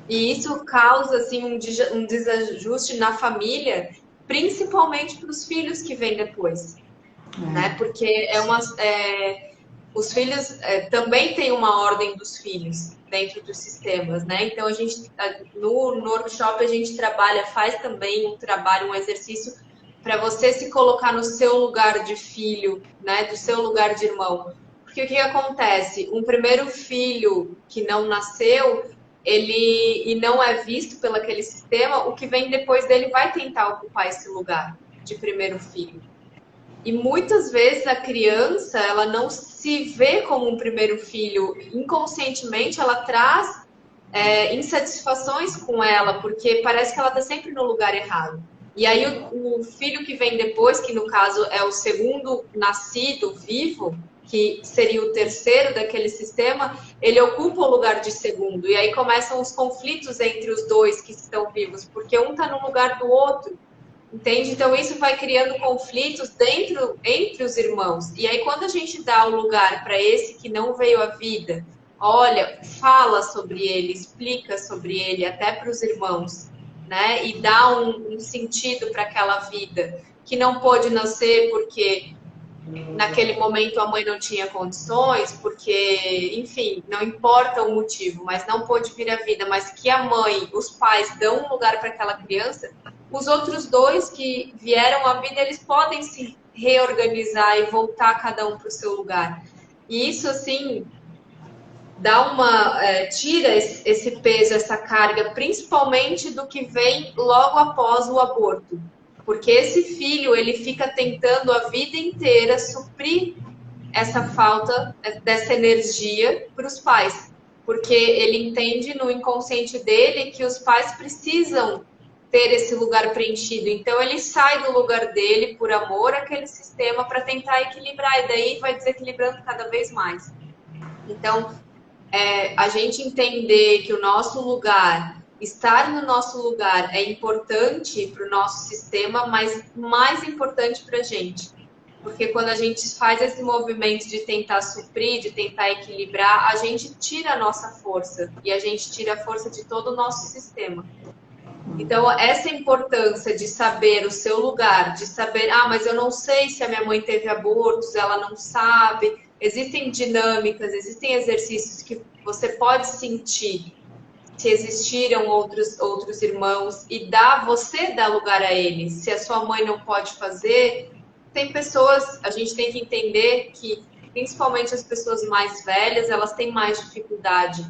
E isso causa assim, um desajuste na família, principalmente para os filhos que vêm depois, né? Porque os filhos também têm uma ordem dos filhos dentro dos sistemas, né? Então a gente no workshop a gente faz também um trabalho, um exercício para você se colocar no seu lugar de filho, né, do seu lugar de irmão. Porque o que acontece? Um primeiro filho que não nasceu, ele e não é visto pelo aquele sistema, o que vem depois dele vai tentar ocupar esse lugar de primeiro filho. E muitas vezes a criança, ela não se vê como um primeiro filho. Inconscientemente, ela traz insatisfações com ela, porque parece que ela está sempre no lugar errado. E aí o filho que vem depois, que no caso é o segundo nascido vivo, que seria o terceiro daquele sistema, ele ocupa o lugar de segundo. E aí começam os conflitos entre os dois que estão vivos, porque um está no lugar do outro. Entende? Então, isso vai criando conflitos entre os irmãos. E aí, quando a gente dá o lugar para esse que não veio à vida, olha, fala sobre ele, explica sobre ele, até para os irmãos, né? E dá um sentido para aquela vida que não pôde nascer porque naquele momento a mãe não tinha condições, porque, enfim, não importa o motivo, mas não pôde vir à vida, mas que a mãe, os pais dão um lugar para aquela criança, os outros dois que vieram à vida, eles podem se reorganizar e voltar cada um para o seu lugar. E isso, assim, dá tira esse peso, essa carga, principalmente do que vem logo após o aborto. Porque esse filho, ele fica tentando a vida inteira suprir essa falta dessa energia para os pais. Porque ele entende no inconsciente dele que os pais precisam ter esse lugar preenchido. Então, ele sai do lugar dele por amor àquele sistema para tentar equilibrar. E daí vai desequilibrando cada vez mais. Então, a gente entender que o nosso lugar... Estar no nosso lugar é importante para o nosso sistema, mas mais importante para a gente. Porque quando a gente faz esse movimento de tentar suprir, de tentar equilibrar, a gente tira a nossa força. E a gente tira a força de todo o nosso sistema. Então, essa importância de saber o seu lugar, de saber, mas eu não sei se a minha mãe teve abortos, ela não sabe. Existem dinâmicas, existem exercícios que você pode sentir se existiram outros irmãos, e você dá lugar a eles. Se a sua mãe não pode fazer, tem pessoas, a gente tem que entender que, principalmente as pessoas mais velhas, elas têm mais dificuldade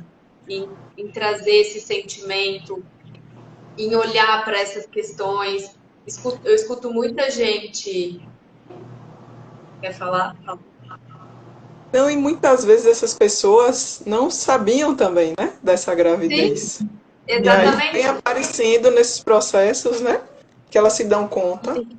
em trazer esse sentimento, em olhar para essas questões. Eu escuto muita gente... Quer falar? Não, e muitas vezes essas pessoas não sabiam também, né, dessa gravidez. Sim, exatamente. E aí vem aparecendo nesses processos, né, que elas se dão conta. Sim.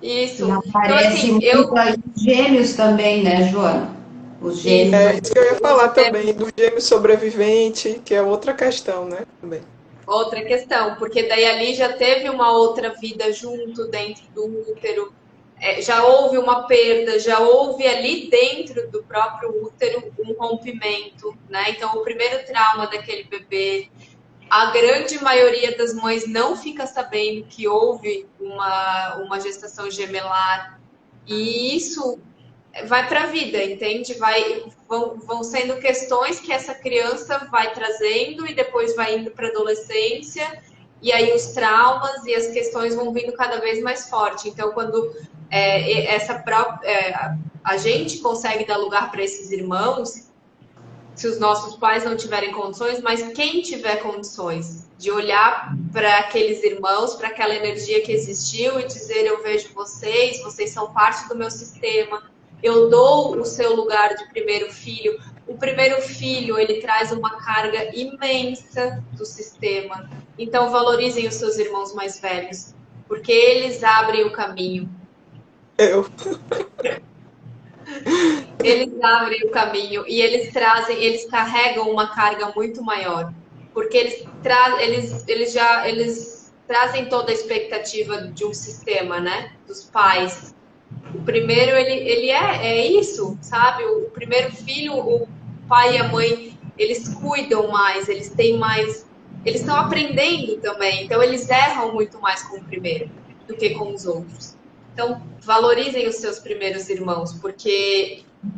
Isso. E aparece então, assim, os gêmeos também, né, Joana? Os gêmeos. Isso que eu ia falar também, do gêmeo sobrevivente, que é outra questão, né, também. Outra questão, porque daí ali já teve uma outra vida junto dentro do útero, já houve uma perda, já houve ali dentro do próprio útero um rompimento, né? Então, o primeiro trauma daquele bebê, a grande maioria das mães não fica sabendo que houve uma gestação gemelar, e isso vai para a vida, entende? Vão sendo questões que essa criança vai trazendo e depois vai indo para a adolescência, e aí os traumas e as questões vão vindo cada vez mais forte. Então, quando a gente consegue dar lugar para esses irmãos, se os nossos pais não tiverem condições, mas quem tiver condições de olhar para aqueles irmãos, para aquela energia que existiu e dizer: eu vejo vocês, vocês são parte do meu sistema, eu dou o seu lugar de primeiro filho. O primeiro filho, ele traz uma carga imensa do sistema. Então, valorizem os seus irmãos mais velhos, porque eles abrem o caminho. Eles abrem o caminho e eles carregam uma carga muito maior, porque eles trazem toda a expectativa de um sistema, né? Dos pais. O primeiro, ele é isso, sabe? O primeiro filho, o pai e a mãe, eles cuidam mais, eles têm mais... Eles estão aprendendo também, então eles erram muito mais com o primeiro do que com os outros. Então, valorizem os seus primeiros irmãos,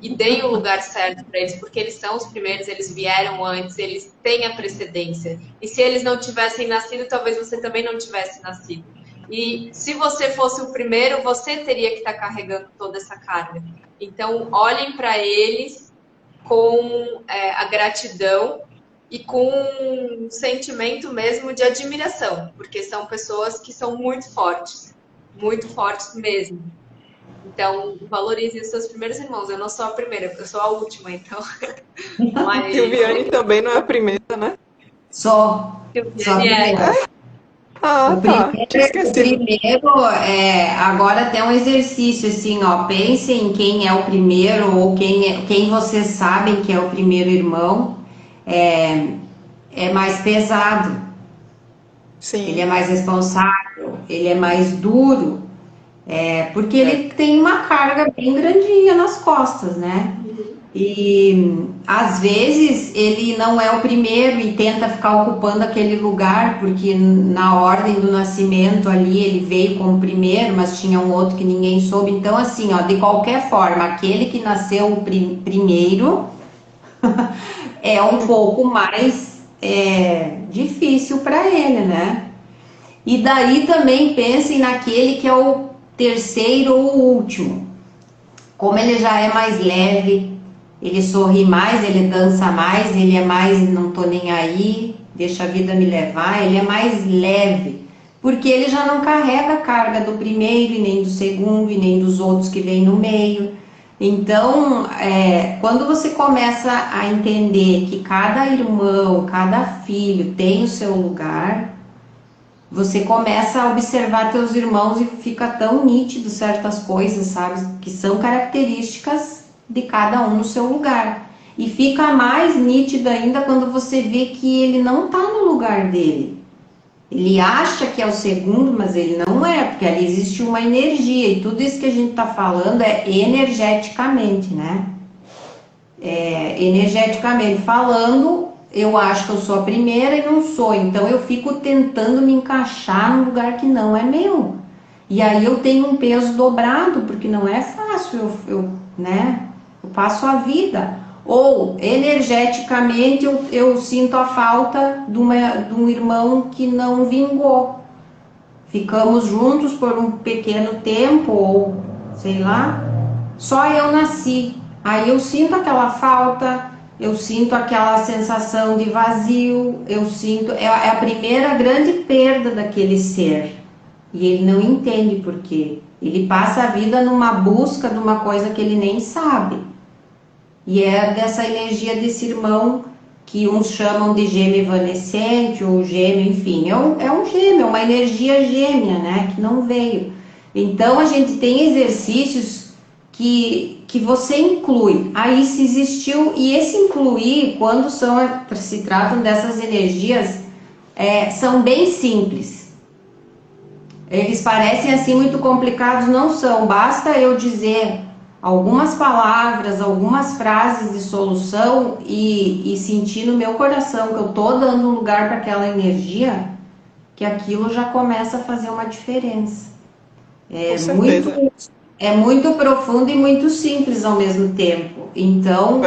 e deem o lugar certo para eles, porque eles são os primeiros, eles vieram antes, eles têm a precedência. E se eles não tivessem nascido, talvez você também não tivesse nascido. E se você fosse o primeiro, você teria que estar carregando toda essa carga. Então, olhem para eles com a gratidão e com um sentimento mesmo de admiração, porque são pessoas que são muito fortes mesmo. Então, valorize os seus primeiros irmãos. Eu não sou a primeira, eu sou a última, então. Mas... Silviane também não é a primeira, né? Só a primeira. Ah, O tá. Tinha esquecido. primeiro agora tem um exercício assim, ó, pensem em quem é o primeiro ou quem vocês sabem que é o primeiro irmão, é mais pesado, Sim. ele é mais responsável, ele é mais duro, porque ele tem uma carga bem grandinha nas costas, né? E às vezes ele não é o primeiro e tenta ficar ocupando aquele lugar, porque na ordem do nascimento ali ele veio como primeiro, mas tinha um outro que ninguém soube. Então, assim, ó, de qualquer forma, aquele que nasceu primeiro é um pouco mais difícil para ele, né? E daí também pensem naquele que é o terceiro ou último. Como ele já é mais leve, ele sorri mais, ele dança mais, ele é mais não tô nem aí, deixa a vida me levar, ele é mais leve, porque ele já não carrega a carga do primeiro, e nem do segundo, e nem dos outros que vêm no meio. Então, quando você começa a entender que cada irmão, cada filho tem o seu lugar, você começa a observar teus irmãos e fica tão nítido certas coisas, sabe? Que são características de cada um no seu lugar. E fica mais nítido ainda quando você vê que ele não está no lugar dele. Ele acha que é o segundo, mas ele não é, porque ali existe uma energia. E tudo isso que a gente está falando é energeticamente, né? Energeticamente falando, eu acho que eu sou a primeira e não sou, então eu fico tentando me encaixar num lugar que não é meu. E aí eu tenho um peso dobrado, porque não é fácil, eu passo a vida. Ou energeticamente eu sinto a falta de um irmão que não vingou. Ficamos juntos por um pequeno tempo, ou sei lá, só eu nasci. Aí eu sinto aquela falta, eu sinto aquela sensação de vazio, eu sinto. É a primeira grande perda daquele ser. E ele não entende por quê. Ele passa a vida numa busca de uma coisa que ele nem sabe. E é dessa energia desse irmão que uns chamam de gêmeo evanescente, ou gêmeo, enfim. É um gêmeo, é uma energia gêmea, né? Que não veio. Então a gente tem exercícios que você inclui. Aí se existiu, e esse incluir, quando se tratam dessas energias, são bem simples. Eles parecem assim muito complicados, não são. Basta eu dizer algumas palavras, algumas frases de solução e sentir no meu coração que eu tô dando um lugar para aquela energia, que aquilo já começa a fazer uma diferença. É muito profundo e muito simples ao mesmo tempo. Então,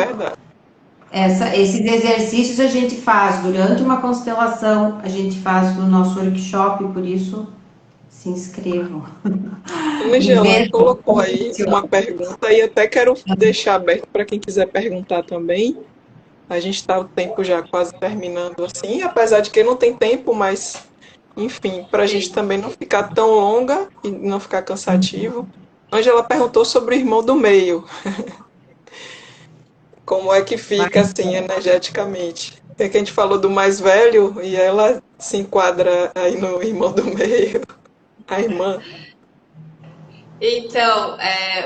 esses exercícios a gente faz durante uma constelação, a gente faz no nosso workshop, por isso se inscrevam. Angela colocou aí uma pergunta e até quero deixar aberto para quem quiser perguntar também. A gente está o tempo já quase terminando assim, apesar de que não tem tempo, mas enfim, para a gente também não ficar tão longa e não ficar cansativo. Angela perguntou sobre o irmão do meio. Como é que fica assim energeticamente? É que a gente falou do mais velho e ela se enquadra aí no irmão do meio, a irmã. Então,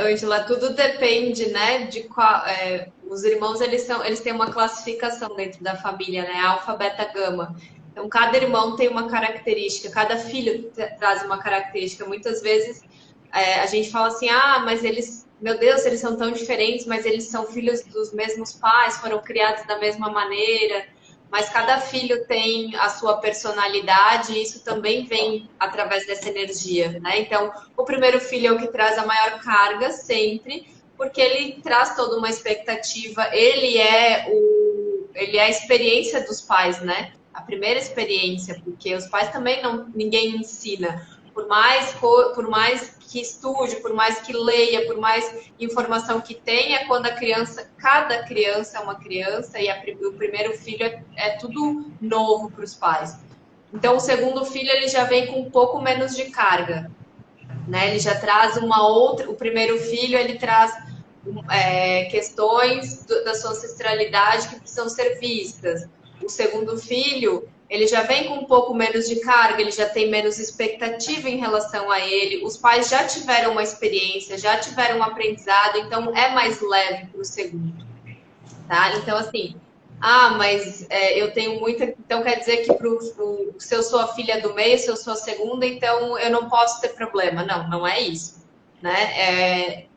Ângela, tudo depende, né, de qual. Os irmãos eles têm uma classificação dentro da família, né? Alfa, beta, gama. Então, cada irmão tem uma característica, cada filho traz uma característica. Muitas vezes a gente fala assim, mas eles, meu Deus, eles são tão diferentes, mas eles são filhos dos mesmos pais, foram criados da mesma maneira. Mas cada filho tem a sua personalidade e isso também vem através dessa energia, né? Então, o primeiro filho é o que traz a maior carga sempre, porque ele traz toda uma expectativa, ele é a experiência dos pais, né? A primeira experiência, porque os pais também ninguém ensina. por mais que estude, por mais que leia, por mais informação que tenha, quando cada criança é uma criança e o primeiro filho é tudo novo para os pais. Então, o segundo filho ele já vem com um pouco menos de carga, né? Ele já traz o primeiro filho ele traz questões da sua ancestralidade que precisam ser vistas. O segundo filho, ele já vem com um pouco menos de carga, ele já tem menos expectativa em relação a ele, os pais já tiveram uma experiência, já tiveram um aprendizado, então é mais leve para o segundo, tá? Então, assim, mas eu tenho muita... Então, quer dizer que se eu sou a filha do meio, se eu sou a segunda, então eu não posso ter problema. Não, não é isso, né?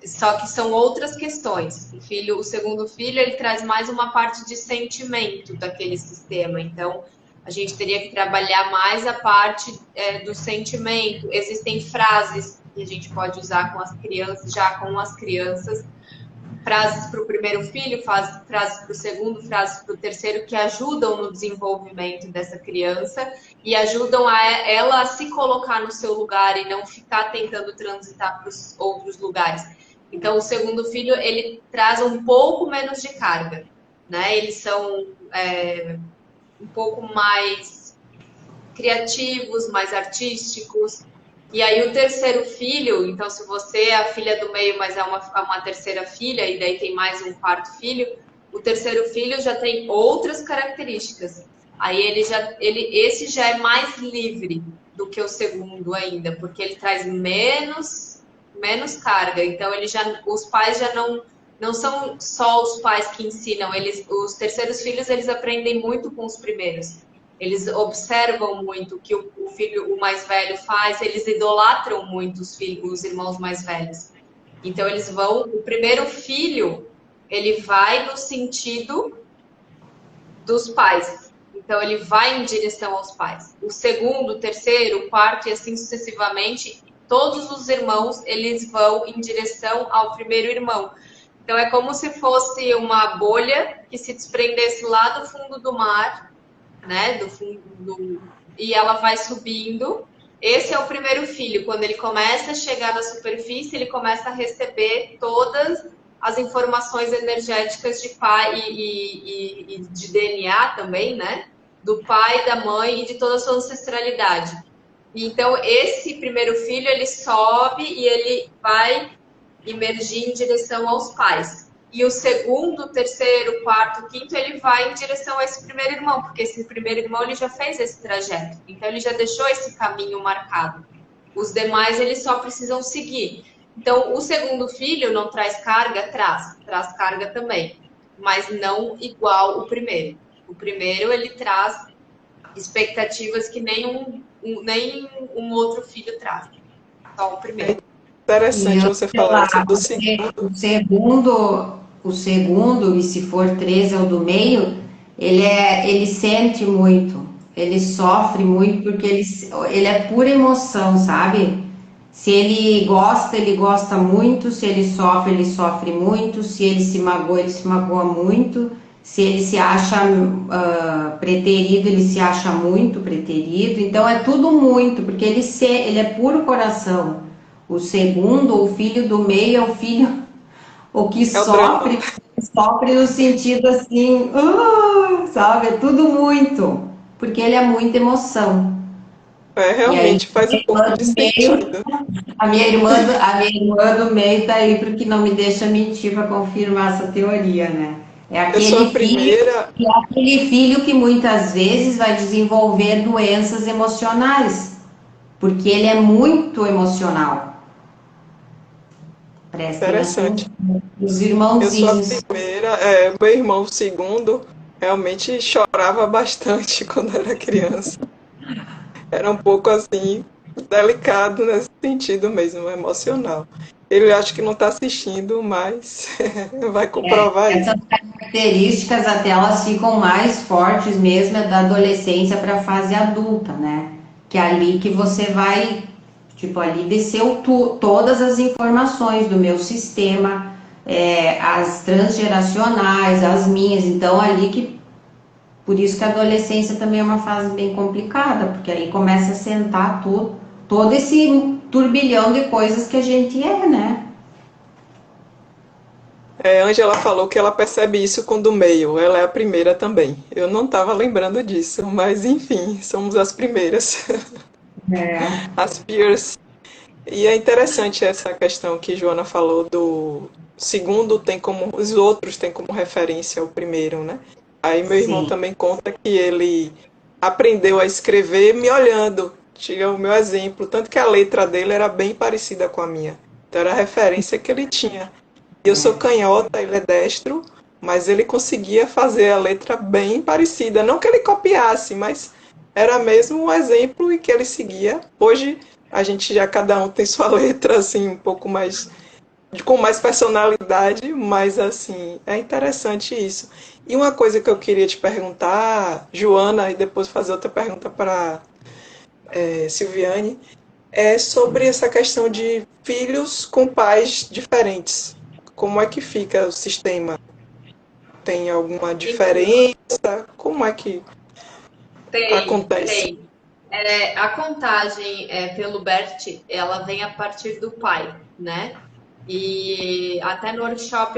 Só que são outras questões. O segundo filho, ele traz mais uma parte de sentimento daquele sistema. Então, a gente teria que trabalhar mais a parte do sentimento. Existem frases que a gente pode usar com as crianças, frases para o primeiro filho, frases para o segundo, frases para o terceiro, que ajudam no desenvolvimento dessa criança e ajudam ela a se colocar no seu lugar e não ficar tentando transitar para os outros lugares. Então, o segundo filho, ele traz um pouco menos de carga, né? Eles são um pouco mais criativos, mais artísticos. E aí, o terceiro filho, então, se você é a filha do meio, mas é uma terceira filha, e daí tem mais um quarto filho, o terceiro filho já tem outras características. Aí, esse já é mais livre do que o segundo ainda, porque ele traz menos carga. Então, os pais já não são só os pais que ensinam. Os terceiros filhos, eles aprendem muito com os primeiros. Eles observam muito o que o mais velho faz. Eles idolatram muito os irmãos mais velhos. Então, o primeiro filho, ele vai no sentido dos pais. Então, ele vai em direção aos pais. O segundo, o terceiro, o quarto e assim sucessivamente, todos os irmãos, eles vão em direção ao primeiro irmão. Então, é como se fosse uma bolha que se desprendesse lá do fundo do mar, né? E ela vai subindo. Esse é o primeiro filho. Quando ele começa a chegar na superfície, ele começa a receber todas as informações energéticas de pai e de DNA também, né? Do pai, da mãe e de toda a sua ancestralidade. Então, esse primeiro filho, ele sobe e ele vai emergir em direção aos pais. E o segundo, terceiro, quarto, quinto, ele vai em direção a esse primeiro irmão, porque esse primeiro irmão, ele já fez esse trajeto. Então, ele já deixou esse caminho marcado. Os demais, eles só precisam seguir. Então, o segundo filho não traz carga? Traz carga também, mas não igual o primeiro. O primeiro, ele traz expectativas que nem um outro filho traz. Só o primeiro. Interessante você falar isso do segundo. O segundo, e se for 13 é o do meio, ele sente muito, ele sofre muito, porque ele é pura emoção, sabe? Se ele gosta muito, se ele sofre muito, se ele se magoa muito, se ele se acha preterido, ele se acha muito preterido. Então é tudo muito, porque ele é puro coração. O segundo, o filho do meio, é o filho que sofre no sentido assim, sabe? É tudo muito, porque ele é muita emoção. Realmente faz um pouco de sentido. A minha irmã do meio tá aí porque não me deixa mentir para confirmar essa teoria, né? É aquele filho que muitas vezes vai desenvolver doenças emocionais, porque ele é muito emocional. Interessante. Os irmãozinhos. Eu sou a primeira, meu irmão, o segundo, realmente chorava bastante quando era criança. Era um pouco assim, delicado nesse sentido mesmo, emocional. Ele acho que não está assistindo, mas vai comprovar isso. Essas características até elas ficam mais fortes mesmo da adolescência para a fase adulta, né? Que é ali que você vai, ali desceu todas as informações do meu sistema, as transgeracionais, as minhas, então por isso que a adolescência também é uma fase bem complicada, porque aí começa a sentar todo esse turbilhão de coisas que a gente é, né? Angela falou que ela percebe isso com o meio. Ela é a primeira também. Eu não estava lembrando disso, mas enfim, somos as primeiras, É, as peers. E é interessante essa questão que Joana falou do segundo tem como os outros têm como referência o primeiro, né? Aí meu irmão sim. também conta que ele aprendeu a escrever me olhando. Tinha o meu exemplo, tanto que a letra dele era bem parecida com a minha. Então era a referência que ele tinha. Eu sou canhota, ele é destro, mas ele conseguia fazer a letra bem parecida. Não que ele copiasse, mas era mesmo um exemplo e que ele seguia. Hoje a gente já cada um tem sua letra assim um pouco mais com mais personalidade, mas assim, é interessante isso. E uma coisa que eu queria te perguntar, Joana, e depois fazer outra pergunta para Silviane, é sobre essa questão de filhos com pais diferentes. Como é que fica o sistema? Tem alguma diferença? Como é que Tem, acontece? tem. A contagem pelo BERT, ela vem a partir do pai, né? E até no workshop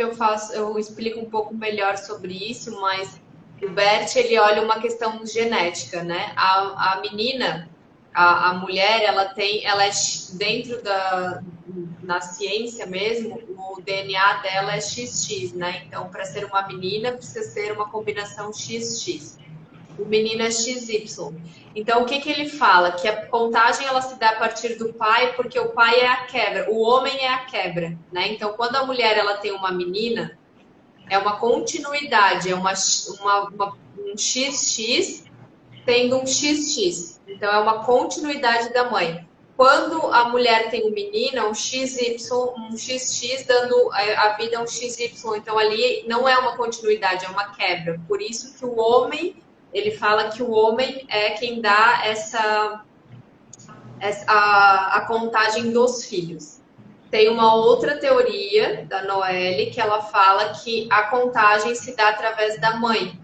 eu explico um pouco melhor sobre isso, mas o BERT, ele olha uma questão genética, né? A menina, a mulher, dentro na ciência mesmo, o DNA dela é XX, né? Então, para ser uma menina, precisa ser uma combinação XX. O menino é XY. Então, o que que ele fala? Que a contagem ela se dá a partir do pai, porque o pai é a quebra, o homem é a quebra, né? Então, quando a mulher ela tem uma menina, é uma continuidade, é um XX tendo um XX. Então, é uma continuidade da mãe. Quando a mulher tem um menino, um XY, um XX dando a vida a um XY. Então, ali não é uma continuidade, é uma quebra. Por isso que o homem, ele fala que o homem é quem dá a contagem dos filhos. Tem uma outra teoria da Noelle que ela fala que a contagem se dá através da mãe.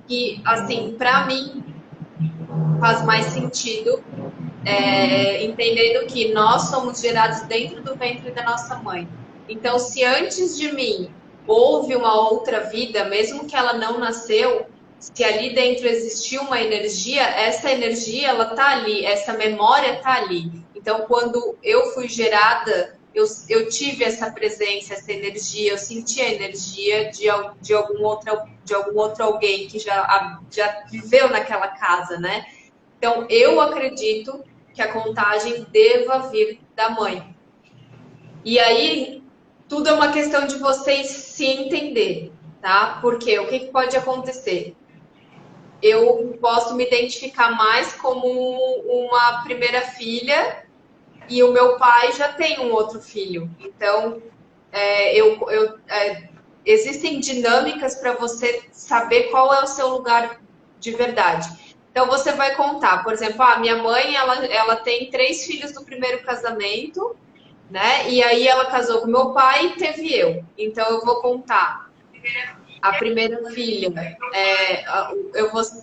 Que, assim, para mim, faz mais sentido, entendendo que nós somos gerados dentro do ventre da nossa mãe. Então, se antes de mim houve uma outra vida, mesmo que ela não nasceu, se ali dentro existiu uma energia, essa energia ela tá ali, essa memória tá ali. Então, quando eu fui gerada, eu tive essa presença, essa energia, eu senti a energia de algum outro alguém que já viveu naquela casa, né? Então, eu acredito que a contagem deva vir da mãe. E aí, tudo é uma questão de vocês se entender, tá? Porque o que pode acontecer? Eu posso me identificar mais como uma primeira filha e o meu pai já tem um outro filho. Então, existem dinâmicas para você saber qual é o seu lugar de verdade. Então você vai contar, por exemplo, minha mãe ela tem 3 filhos do primeiro casamento, né? E aí ela casou com meu pai e teve eu. Então eu vou contar a primeira filha, eu vou ser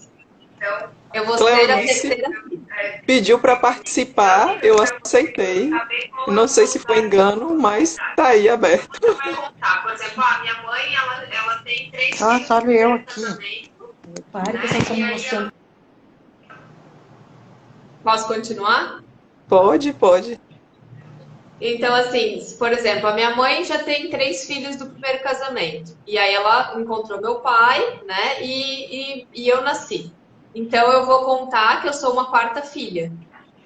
a Cleonice terceira filha. pediu para participar, eu aceitei. Não sei se foi engano, mas tá aí aberto. Você vai contar, por exemplo, minha mãe ela tem 3 filhos Sabe eu do aqui. casamento. Para que vocês estão me mostrando. Posso continuar? Pode, pode. Então, assim, por exemplo, a minha mãe já tem 3 filhos do primeiro casamento. E aí ela encontrou meu pai, né? E eu nasci. Então eu vou contar que eu sou uma quarta filha,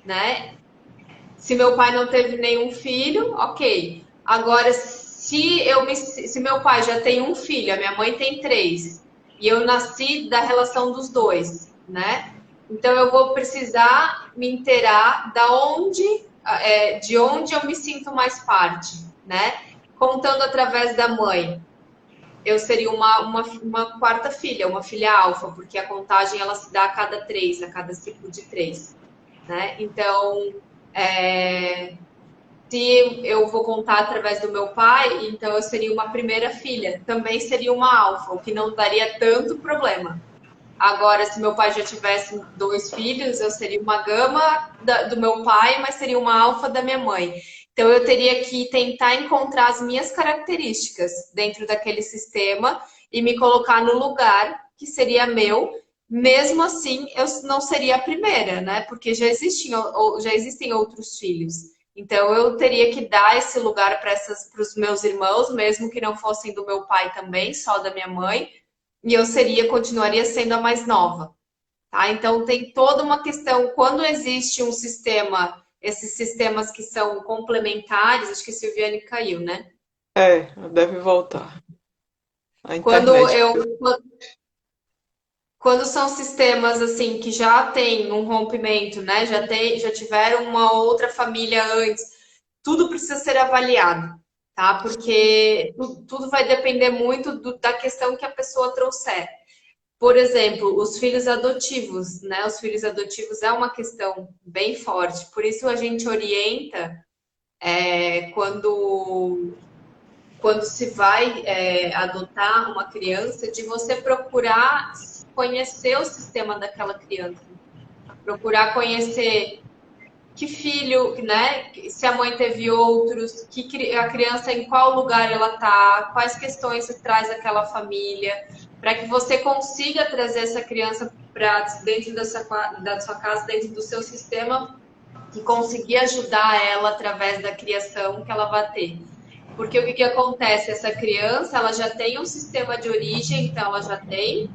né? Se meu pai não teve nenhum filho, ok. Agora, se meu pai já tem um filho, a minha mãe tem 3, e eu nasci da relação dos dois, né? Então eu vou precisar me inteirar de onde eu me sinto mais parte, né? Contando através da mãe, eu seria uma quarta filha, uma filha alfa, porque a contagem ela se dá a cada 3, a cada ciclo de 3, né? Então, se eu vou contar através do meu pai, então eu seria uma primeira filha, também seria uma alfa, o que não daria tanto problema. Agora, se meu pai já tivesse 2 filhos, eu seria uma gama do meu pai, mas seria uma alfa da minha mãe. Então, eu teria que tentar encontrar as minhas características dentro daquele sistema e me colocar no lugar que seria meu. Mesmo assim, eu não seria a primeira, né? Porque já existem outros filhos. Então, eu teria que dar esse lugar para os meus irmãos, mesmo que não fossem do meu pai também, só da minha mãe. E eu continuaria sendo a mais nova, tá? Então, tem toda uma questão. Quando existe um sistema, esses sistemas que são complementares, acho que a Silviane caiu, né? Deve voltar. A Quando internet. Quando são sistemas assim que já tem um rompimento, né? Já tiveram uma outra família antes, tudo precisa ser avaliado, tá? Porque tudo vai depender muito da questão que a pessoa trouxer. Por exemplo, os filhos adotivos, né? Os filhos adotivos é uma questão bem forte. Por isso a gente orienta quando se vai adotar uma criança, de você procurar conhecer o sistema daquela criança, procurar conhecer que filho, né? Se a mãe teve outros, que a criança em qual lugar ela tá, quais questões se traz aquela família, para que você consiga trazer essa criança para dentro da sua casa, dentro do seu sistema e conseguir ajudar ela através da criação que ela vai ter. Porque o que acontece? Essa criança, ela já tem um sistema de origem, então ela já tem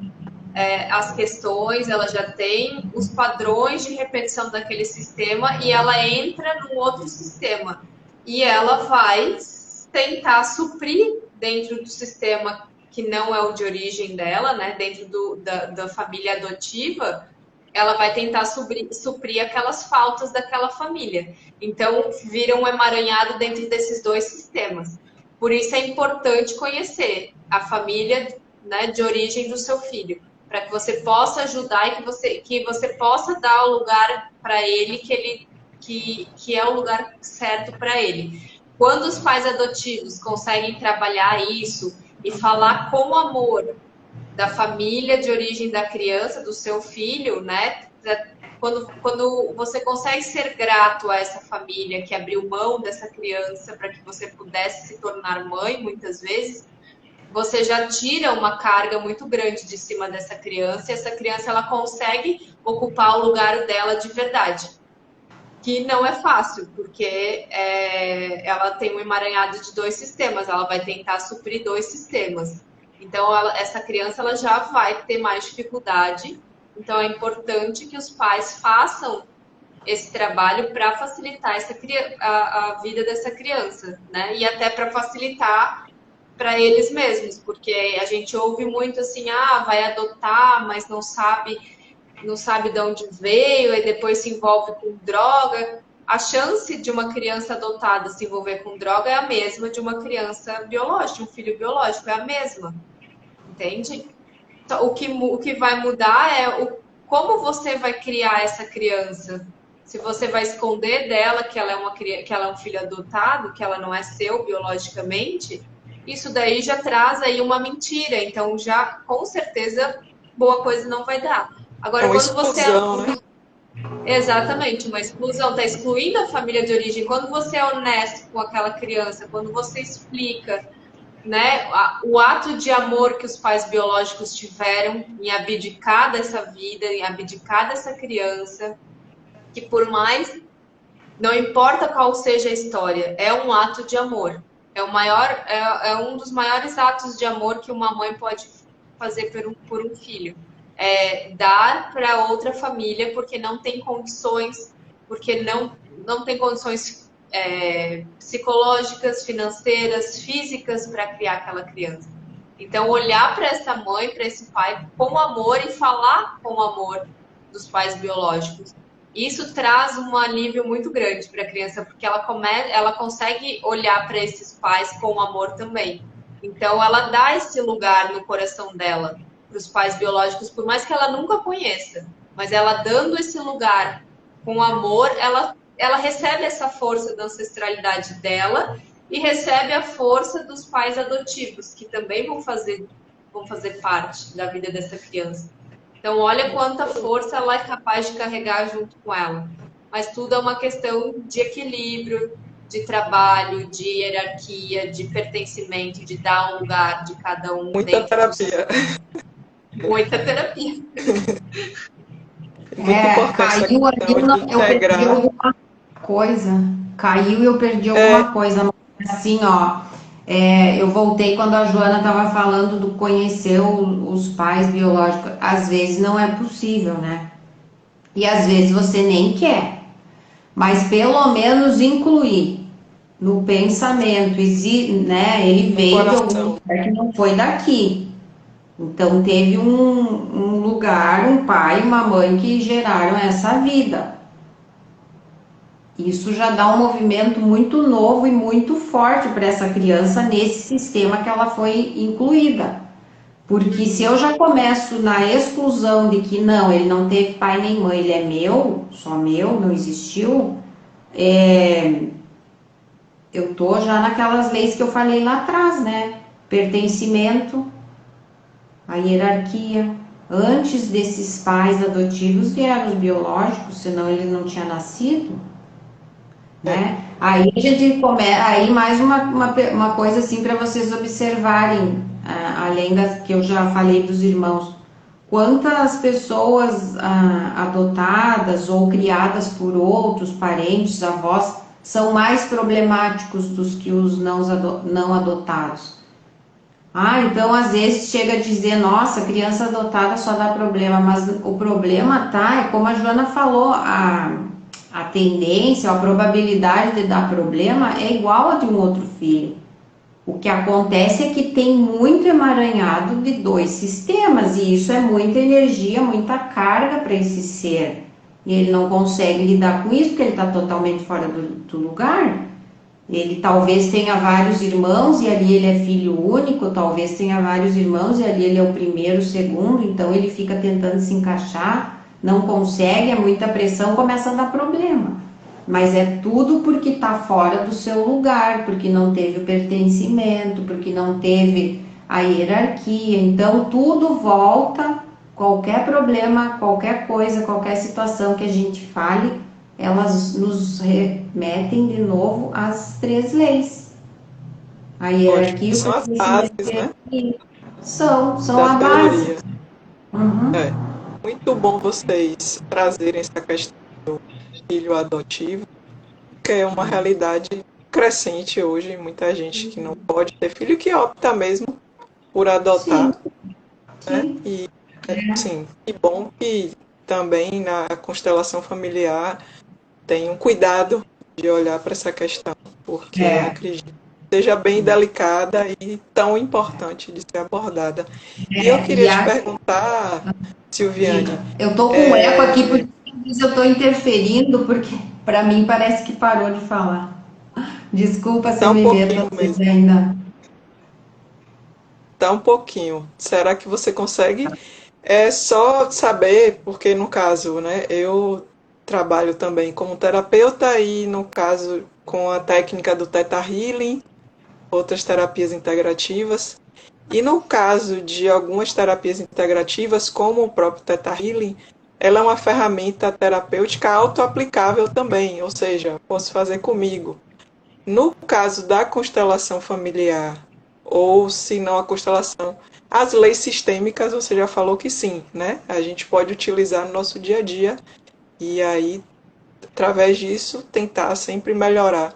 as questões, ela já tem os padrões de repetição daquele sistema e ela entra num outro sistema. E ela vai tentar suprir dentro do sistema que não é o de origem dela, né? Dentro da família adotiva, ela vai tentar suprir aquelas faltas daquela família. Então, vira um emaranhado dentro desses dois sistemas. Por isso é importante conhecer a família, né, de origem do seu filho, para que você possa ajudar e que você possa dar o lugar para ele que é o lugar certo para ele. Quando os pais adotivos conseguem trabalhar isso e falar com amor da família de origem da criança, do seu filho, né? Quando você consegue ser grato a essa família que abriu mão dessa criança para que você pudesse se tornar mãe, muitas vezes, você já tira uma carga muito grande de cima dessa criança e essa criança ela consegue ocupar o lugar dela de verdade. Que não é fácil, porque ela tem um emaranhado de dois sistemas, ela vai tentar suprir dois sistemas. Então, essa criança ela já vai ter mais dificuldade. Então, é importante que os pais façam esse trabalho para facilitar a vida dessa criança, né? E até para facilitar para eles mesmos, porque a gente ouve muito assim, vai adotar, mas não sabe de onde veio, e depois se envolve com droga. A chance de uma criança adotada se envolver com droga é a mesma de uma criança biológica, um filho biológico, é a mesma. Entende? Então, o que vai mudar é como você vai criar essa criança. Se você vai esconder dela que ela é um filho adotado, que ela não é seu biologicamente, isso daí já traz aí uma mentira. Então, já, com certeza, boa coisa não vai dar. Agora, uma quando você... exclusão, né? Exatamente, uma exclusão, está excluindo a família de origem. Quando você é honesto com aquela criança, quando você explica, né, o ato de amor que os pais biológicos tiveram em abdicar dessa vida, em abdicar dessa criança, que por mais, não importa qual seja a história, é um ato de amor. É um dos maiores atos de amor que uma mãe pode fazer por um filho. Dar para outra família porque não tem condições, porque não tem condições psicológicas, financeiras, físicas para criar aquela criança. Então, olhar para essa mãe, para esse pai com amor e falar com amor dos pais biológicos. Isso traz um alívio muito grande para a criança, porque ela consegue olhar para esses pais com amor também. Então, ela dá esse lugar no coração dela para os pais biológicos, por mais que ela nunca conheça, mas ela dando esse lugar com amor, ela recebe essa força da ancestralidade dela e recebe a força dos pais adotivos, que também vão fazer parte da vida dessa criança. Então, olha quanta força ela é capaz de carregar junto com ela. Mas tudo é uma questão de equilíbrio, de trabalho, de hierarquia, de pertencimento, de dar um lugar de cada um Muita dentro dos... terapia. Muita terapia. Muito importante essa Caiu ali, questão de eu perdi integrar. alguma coisa. Caiu e eu perdi alguma coisa. Assim, ó, eu voltei quando a Joana estava falando do conhecer os pais biológicos. Às vezes não é possível, né? E às vezes você nem quer. Mas pelo menos incluir no pensamento, né? Ele veio de algum Coração. lugar que não foi daqui. Então teve um lugar, um pai e uma mãe que geraram essa vida. Isso já dá um movimento muito novo e muito forte para essa criança nesse sistema que ela foi incluída. Porque se eu já começo na exclusão de que não, ele não teve pai nem mãe, ele é meu, só meu, não existiu, eu tô já naquelas leis que eu falei lá atrás, né? Pertencimento, a hierarquia. Antes desses pais adotivos vieram os biológicos, senão ele não tinha nascido, né? Aí a gente aí mais uma coisa assim para vocês observarem, além das que eu já falei dos irmãos, quantas pessoas adotadas ou criadas por outros parentes, avós, são mais problemáticos dos que os não adotados. Então às vezes chega a dizer, nossa, criança adotada só dá problema, mas o problema é como a Joana falou, a tendência, a probabilidade de dar problema é igual a de um outro filho. O que acontece é que tem muito emaranhado de dois sistemas, e isso é muita energia, muita carga para esse ser. E ele não consegue lidar com isso, porque ele está totalmente fora do lugar. Ele talvez tenha vários irmãos e ali ele é filho único, talvez tenha vários irmãos e ali ele é o primeiro, o segundo, então ele fica tentando se encaixar, não consegue, é muita pressão, começa a dar problema. Mas é tudo porque está fora do seu lugar, porque não teve o pertencimento, porque não teve a hierarquia. Então tudo volta, qualquer problema, qualquer coisa, qualquer situação que a gente fale, elas nos remetem de novo às três leis. A hierarquia, o São as pertencimento bases, e a né, hierarquia. São da a base. teoria. Uhum. Muito bom vocês trazerem essa questão do filho adotivo, que é uma realidade crescente hoje. Muita gente que não pode ter filho, que opta mesmo por Sim, adotar, né? sim. E, sim, que bom que também na constelação familiar tem um cuidado de olhar para essa questão, porque acredito que seja bem delicada e tão importante de ser abordada. E eu queria E te perguntar, Silviane, diga, eu tô com eco aqui porque eu tô interferindo, porque para mim parece que parou de falar. Desculpa se tá eu um me meto pouquinho às vezes mesmo, ainda. tá um pouquinho. Será que você consegue? É só saber, porque no caso, né, eu trabalho também como terapeuta e no caso com a técnica do Theta Healing, outras terapias integrativas. E no caso de algumas terapias integrativas, como o próprio Theta Healing, ela é uma ferramenta terapêutica autoaplicável também, ou seja, posso fazer comigo. No caso da constelação familiar, ou se não a constelação, as leis sistêmicas, você já falou que sim, né? A gente pode utilizar no nosso dia a dia e aí, através disso, tentar sempre melhorar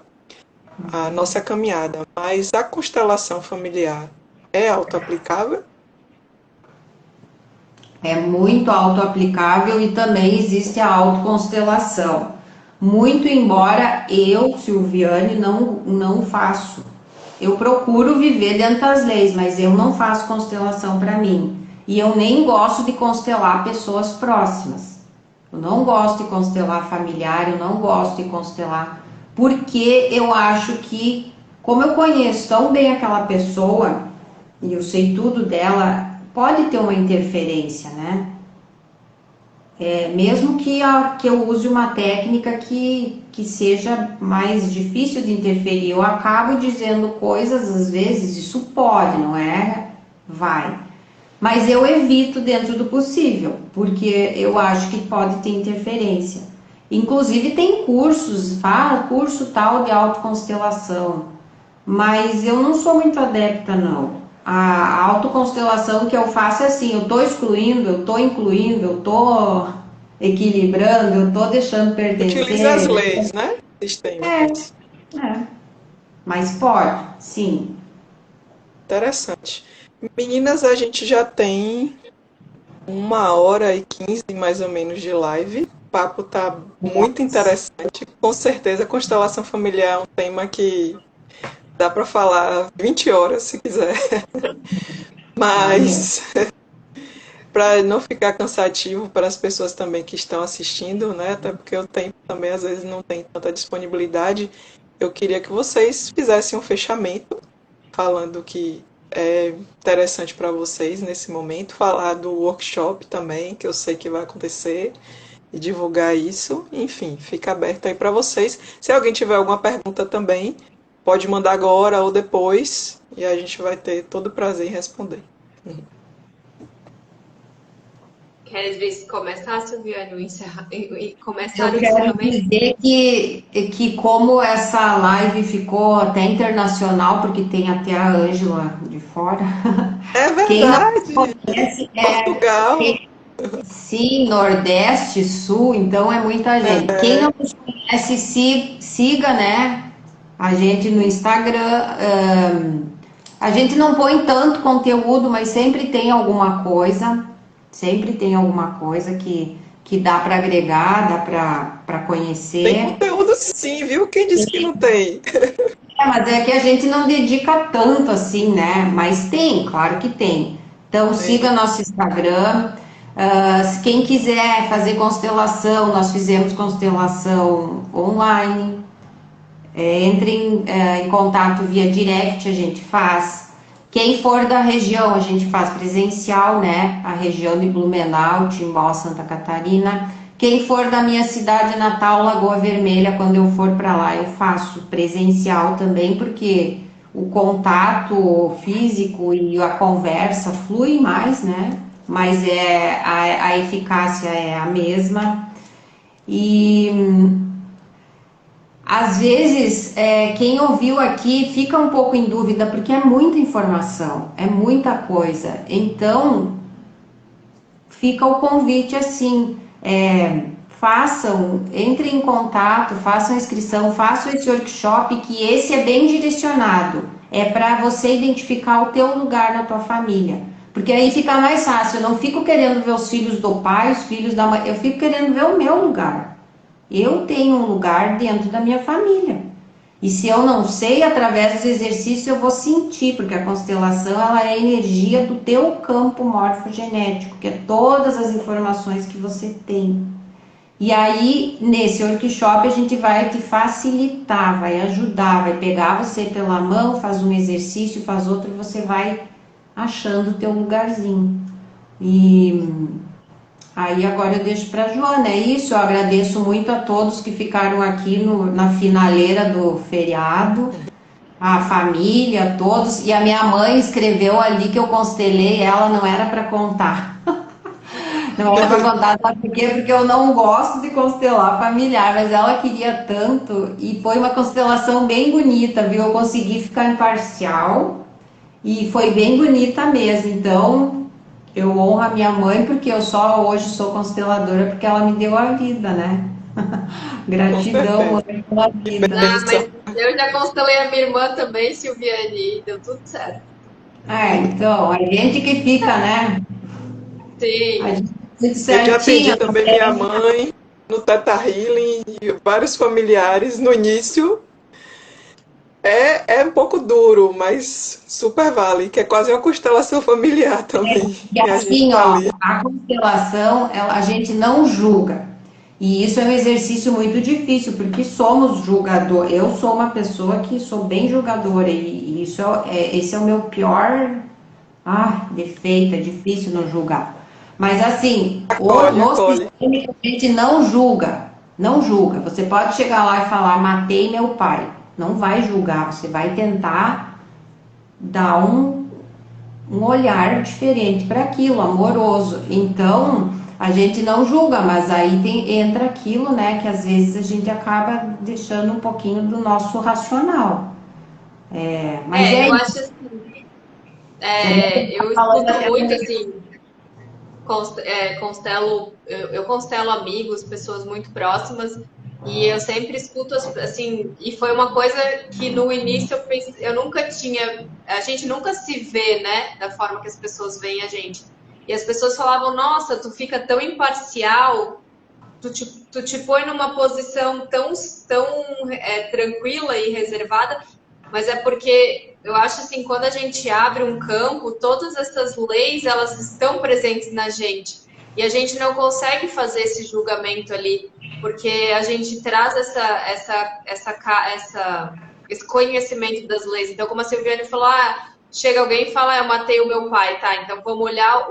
a nossa caminhada. Mas a constelação familiar é autoaplicável? É muito autoaplicável e também existe a autoconstelação. Muito embora eu, Silviane, não faço. Eu procuro viver dentro das leis, mas eu não faço constelação para mim. E eu nem gosto de constelar pessoas próximas. Eu não gosto de constelar familiar, eu não gosto de constelar, porque eu acho que, como eu conheço tão bem aquela pessoa, e eu sei tudo dela, pode ter uma interferência, né? Mesmo que eu use uma técnica que seja mais difícil de interferir, eu acabo dizendo coisas às vezes, isso pode, não é? Vai. Mas eu evito dentro do possível, porque eu acho que pode ter interferência. Inclusive tem cursos, fala curso tal de autoconstelação, mas eu não sou muito adepta não. A autoconstelação que eu faço é assim, eu tô excluindo, eu tô incluindo, eu tô equilibrando, eu tô deixando Utiliza as pertencer. leis, né? Sistêmicas. É, mas pode, sim. Interessante. Meninas, a gente já tem 1h15 mais ou menos de live. O papo tá muito interessante. Com certeza, constelação familiar é um tema que dá para falar 20 horas se quiser. Tá mesmo. Mas para não ficar cansativo para as pessoas também que estão assistindo, né? Até porque o tempo também às vezes não tem tanta disponibilidade. Eu queria que vocês fizessem um fechamento falando que é interessante para vocês nesse momento, falar do workshop também, que eu sei que vai acontecer, e divulgar isso. Enfim, fica aberto aí para vocês. Se alguém tiver alguma pergunta também, pode mandar agora ou depois, e a gente vai ter todo o prazer em responder. Queres ver se começasse, Viviane, e começar Eu o quero encerramento? dizer que como essa live ficou até internacional, porque tem até a Ângela de fora, É quem não verdade! conhece Portugal! sim, Nordeste, Sul, então é muita gente. Quem não nos conhece, siga, né? A gente no Instagram. A gente não põe tanto conteúdo, mas sempre tem alguma coisa. Sempre tem alguma coisa que dá para agregar, dá para Tem conhecer. conteúdo sim, viu? Quem disse que não tem? Mas é que a gente não dedica tanto assim, né? Mas tem, claro que tem. Então siga Tem. nosso Instagram. Se quem quiser fazer constelação, nós fizemos constelação online. Entre em contato via direct, a gente faz. Quem for da região, a gente faz presencial, né? A região de Blumenau, Timbó, Santa Catarina. Quem for da minha cidade natal, Lagoa Vermelha, quando eu for para lá, eu faço presencial também, porque o contato físico e a conversa flui mais, né? Mas a eficácia é a mesma. E às vezes, quem ouviu aqui fica um pouco em dúvida, porque é muita informação, é muita coisa. Então, fica o convite assim: façam, entrem em contato, façam inscrição, façam esse workshop, que esse é bem direcionado. É para você identificar o teu lugar na tua família. Porque aí fica mais fácil. Eu não fico querendo ver os filhos do pai, os filhos da mãe, eu fico querendo ver o meu lugar. Eu tenho um lugar dentro da minha família. E se eu não sei, através dos exercícios eu vou sentir, porque a constelação ela é a energia do teu campo morfogenético, que é todas as informações que você tem. E aí, nesse workshop, a gente vai te facilitar, vai ajudar, vai pegar você pela mão, faz um exercício, faz outro, e você vai achando o teu lugarzinho. E aí agora eu deixo para a Joana, é isso, eu agradeço muito a todos que ficaram aqui na finaleira do feriado, a família, todos, e a minha mãe escreveu ali que eu constelei ela, não era para contar. Não era para contar, sabe por quê? Porque eu não gosto de constelar familiar, mas ela queria tanto, e foi uma constelação bem bonita, viu? Eu consegui ficar imparcial, e foi bem bonita mesmo, então eu honro a minha mãe porque eu só hoje sou consteladora porque ela me deu a vida, né? Com Gratidão, certeza. mãe, pela Que vida. Ah, bênção. mas eu já constelei a minha irmã também, Silviane, e deu tudo certo. Então, a gente que fica, né? A Sim. gente tudo Eu já atendi certinho. também minha mãe no Teta Healing e vários familiares no início. É um pouco duro, mas super vale, que é quase uma constelação familiar também. E E a gente assim, tá ó, ali. a constelação, a gente não julga. E isso é um exercício muito difícil, porque somos julgador. Eu sou uma pessoa que sou bem julgadora, e isso esse é o meu pior defeito, é difícil não julgar. Mas assim, Acolhe, no acolhe. sistêmico a gente não julga, não julga. Você pode chegar lá e falar, matei meu pai. Não vai julgar, você vai tentar dar um olhar diferente para aquilo, amoroso. Então, a gente não julga, mas aí entra aquilo, né, que às vezes a gente acaba deixando um pouquinho do nosso racional. Mas Eu isso. acho assim, eu Falando escuto até muito assim, eu constelo amigos, pessoas muito próximas, e eu sempre escuto assim, e foi uma coisa que no início eu pensei, eu nunca tinha, a gente nunca se vê, né, da forma que as pessoas veem a gente. E as pessoas falavam, nossa, tu fica tão imparcial, tu te põe numa posição tão tranquila e reservada, mas é porque eu acho assim, quando a gente abre um campo, todas essas leis, elas estão presentes na gente. E a gente não consegue fazer esse julgamento ali, porque a gente traz esse conhecimento das leis. Então, como a Silviane falou, chega alguém e fala, eu matei o meu pai, tá? Então vamos olhar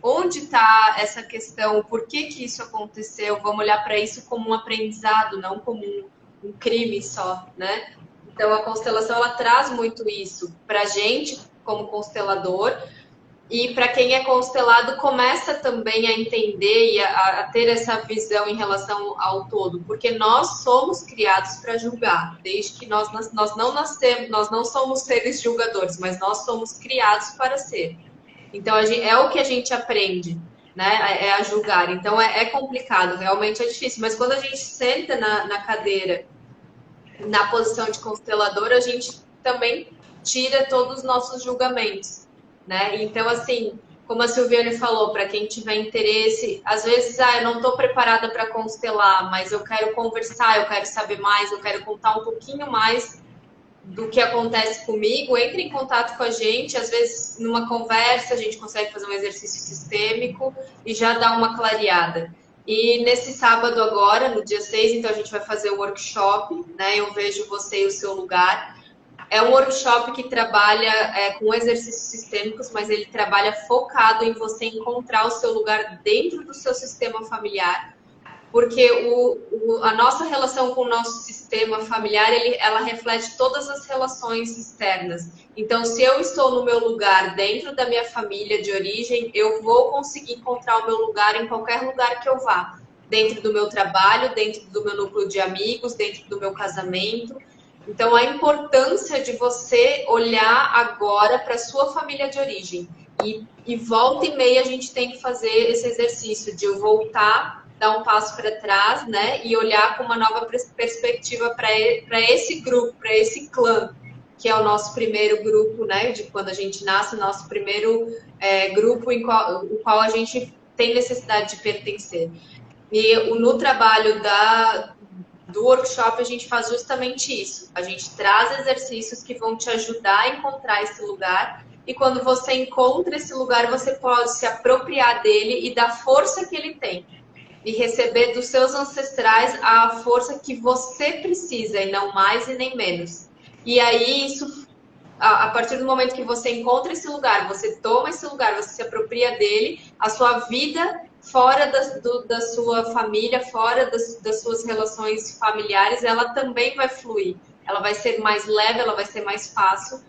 onde está essa questão, por que que isso aconteceu? Vamos olhar para isso como um aprendizado, não como um crime só, né? Então, a constelação, ela traz muito isso para a gente, como constelador, e para quem é constelado, começa também a entender e a ter essa visão em relação ao todo, porque nós somos criados para julgar, desde que nós não nascemos, nós não somos seres julgadores, mas nós somos criados para ser. Então, é o que a gente aprende, né? É a julgar. Então, é complicado, realmente é difícil. Mas quando a gente senta na cadeira, na posição de constelador, a gente também tira todos os nossos julgamentos, né? Então, assim, como a Silviane falou, para quem tiver interesse, às vezes, eu não estou preparada para constelar, mas eu quero conversar, eu quero saber mais, eu quero contar um pouquinho mais do que acontece comigo, entre em contato com a gente, às vezes numa conversa a gente consegue fazer um exercício sistêmico e já dar uma clareada. E nesse sábado agora, no dia 6, então a gente vai fazer o workshop, né? Eu vejo você e o seu lugar. É um workshop que trabalha com exercícios sistêmicos, mas ele trabalha focado em você encontrar o seu lugar dentro do seu sistema familiar, porque a nossa relação com o nosso sistema familiar, ela reflete todas as relações externas. Então, se eu estou no meu lugar dentro da minha família de origem, eu vou conseguir encontrar o meu lugar em qualquer lugar que eu vá. Dentro do meu trabalho, dentro do meu núcleo de amigos, dentro do meu casamento. Então, a importância de você olhar agora para a sua família de origem. E volta e meia a gente tem que fazer esse exercício de eu voltar, dar um passo para trás, né, e olhar com uma nova perspectiva para esse grupo, para esse clã, que é o nosso primeiro grupo, né, de quando a gente nasce, o nosso primeiro grupo o qual a gente tem necessidade de pertencer. E no trabalho do workshop a gente faz justamente isso. A gente traz exercícios que vão te ajudar a encontrar esse lugar, e quando você encontra esse lugar, você pode se apropriar dele e da força que ele tem. E receber dos seus ancestrais a força que você precisa, e não mais e nem menos. E aí, isso, a partir do momento que você encontra esse lugar, você toma esse lugar, você se apropria dele, a sua vida fora da sua família, fora das suas relações familiares, ela também vai fluir. Ela vai ser mais leve, ela vai ser mais fácil.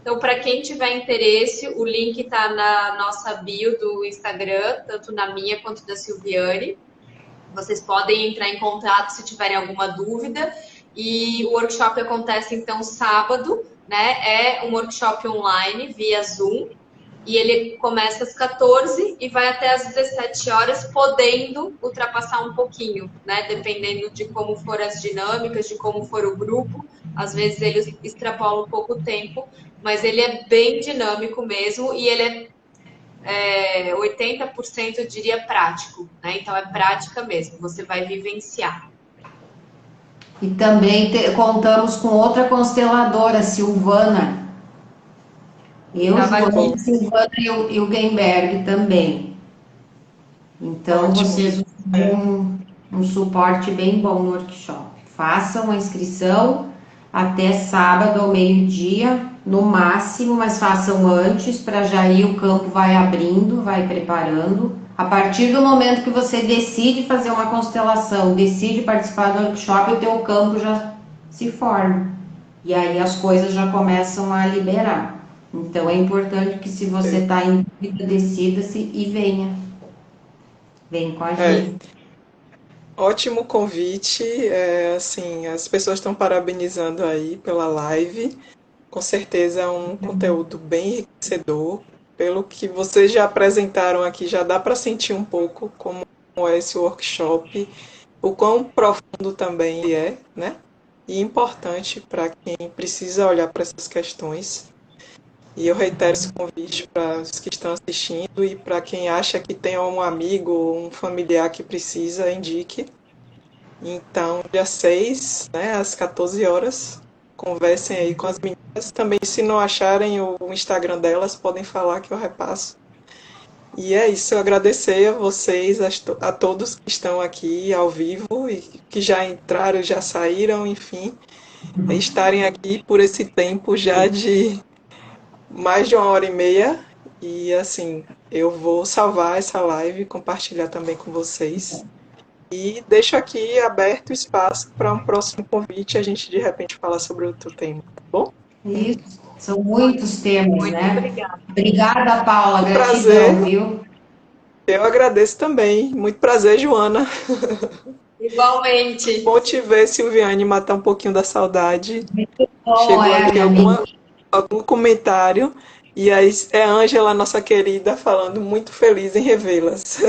Então, para quem tiver interesse, o link está na nossa bio do Instagram, tanto na minha quanto da Silviane. Vocês podem entrar em contato se tiverem alguma dúvida. E o workshop acontece, então, sábado, né? É um workshop online, via Zoom. E ele começa às 14 e vai até às 17 horas, podendo ultrapassar um pouquinho, né? Dependendo de como foram as dinâmicas, de como for o grupo. Às vezes ele extrapola um pouco o tempo, mas ele é bem dinâmico mesmo e ele 80% eu diria prático, né? Então é prática mesmo, você vai vivenciar. E também contamos com outra consteladora, Silvana. Silvana e o Gemberg também. Então, Ótimo. vocês vão ter um suporte bem bom no workshop. Façam a inscrição até sábado ao meio-dia, no máximo, mas façam antes, para já ir, o campo vai abrindo, vai preparando. A partir do momento que você decide fazer uma constelação, decide participar do workshop, o teu campo já se forma. E aí as coisas já começam a liberar. Então é importante que se você está em dúvida, decida-se e venha. Vem com a É, gente. ótimo convite. Assim, as pessoas estão parabenizando aí pela live. Com certeza é um conteúdo bem enriquecedor. Pelo que vocês já apresentaram aqui, já dá para sentir um pouco como é esse workshop, o quão profundo também ele é, né? E importante para quem precisa olhar para essas questões. E eu reitero esse convite para os que estão assistindo e para quem acha que tem um amigo ou um familiar que precisa, indique. Então, dia 6, né, às 14 horas, conversem aí com as meninas. Também, se não acharem o Instagram delas, podem falar que eu repasso. E é isso, eu agradecer a vocês, a todos que estão aqui ao vivo e que já entraram, já saíram, enfim, estarem aqui por esse tempo já de mais de 1 hora e meia. E assim, eu vou salvar essa live e compartilhar também com vocês. E deixo aqui aberto o espaço para um próximo convite, a gente de repente falar sobre outro tema, tá bom? Isso, são muitos temas, Muito né? obrigada. Obrigada, Paula, Um gratidão, prazer, viu? eu agradeço também. Muito prazer, Joana. Igualmente. Bom te ver, Silviane, matar um pouquinho da saudade. Bom, Chegou aqui minha amiga. algum comentário. E aí é a Ângela, nossa querida, falando muito feliz em revê-las.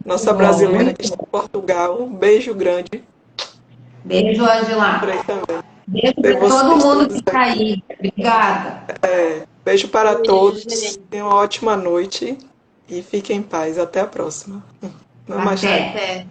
Nossa Bom, brasileira muito que está bom. em Portugal. Um beijo grande Beijo, por Angela. aí também. Beijo Ver para todo vocês mundo que todos está aqui. aí. Obrigada. Beijo para Beijo, todos. gente. Tenham uma ótima noite e fiquem em paz. Até a próxima. Até. Namastê. Até.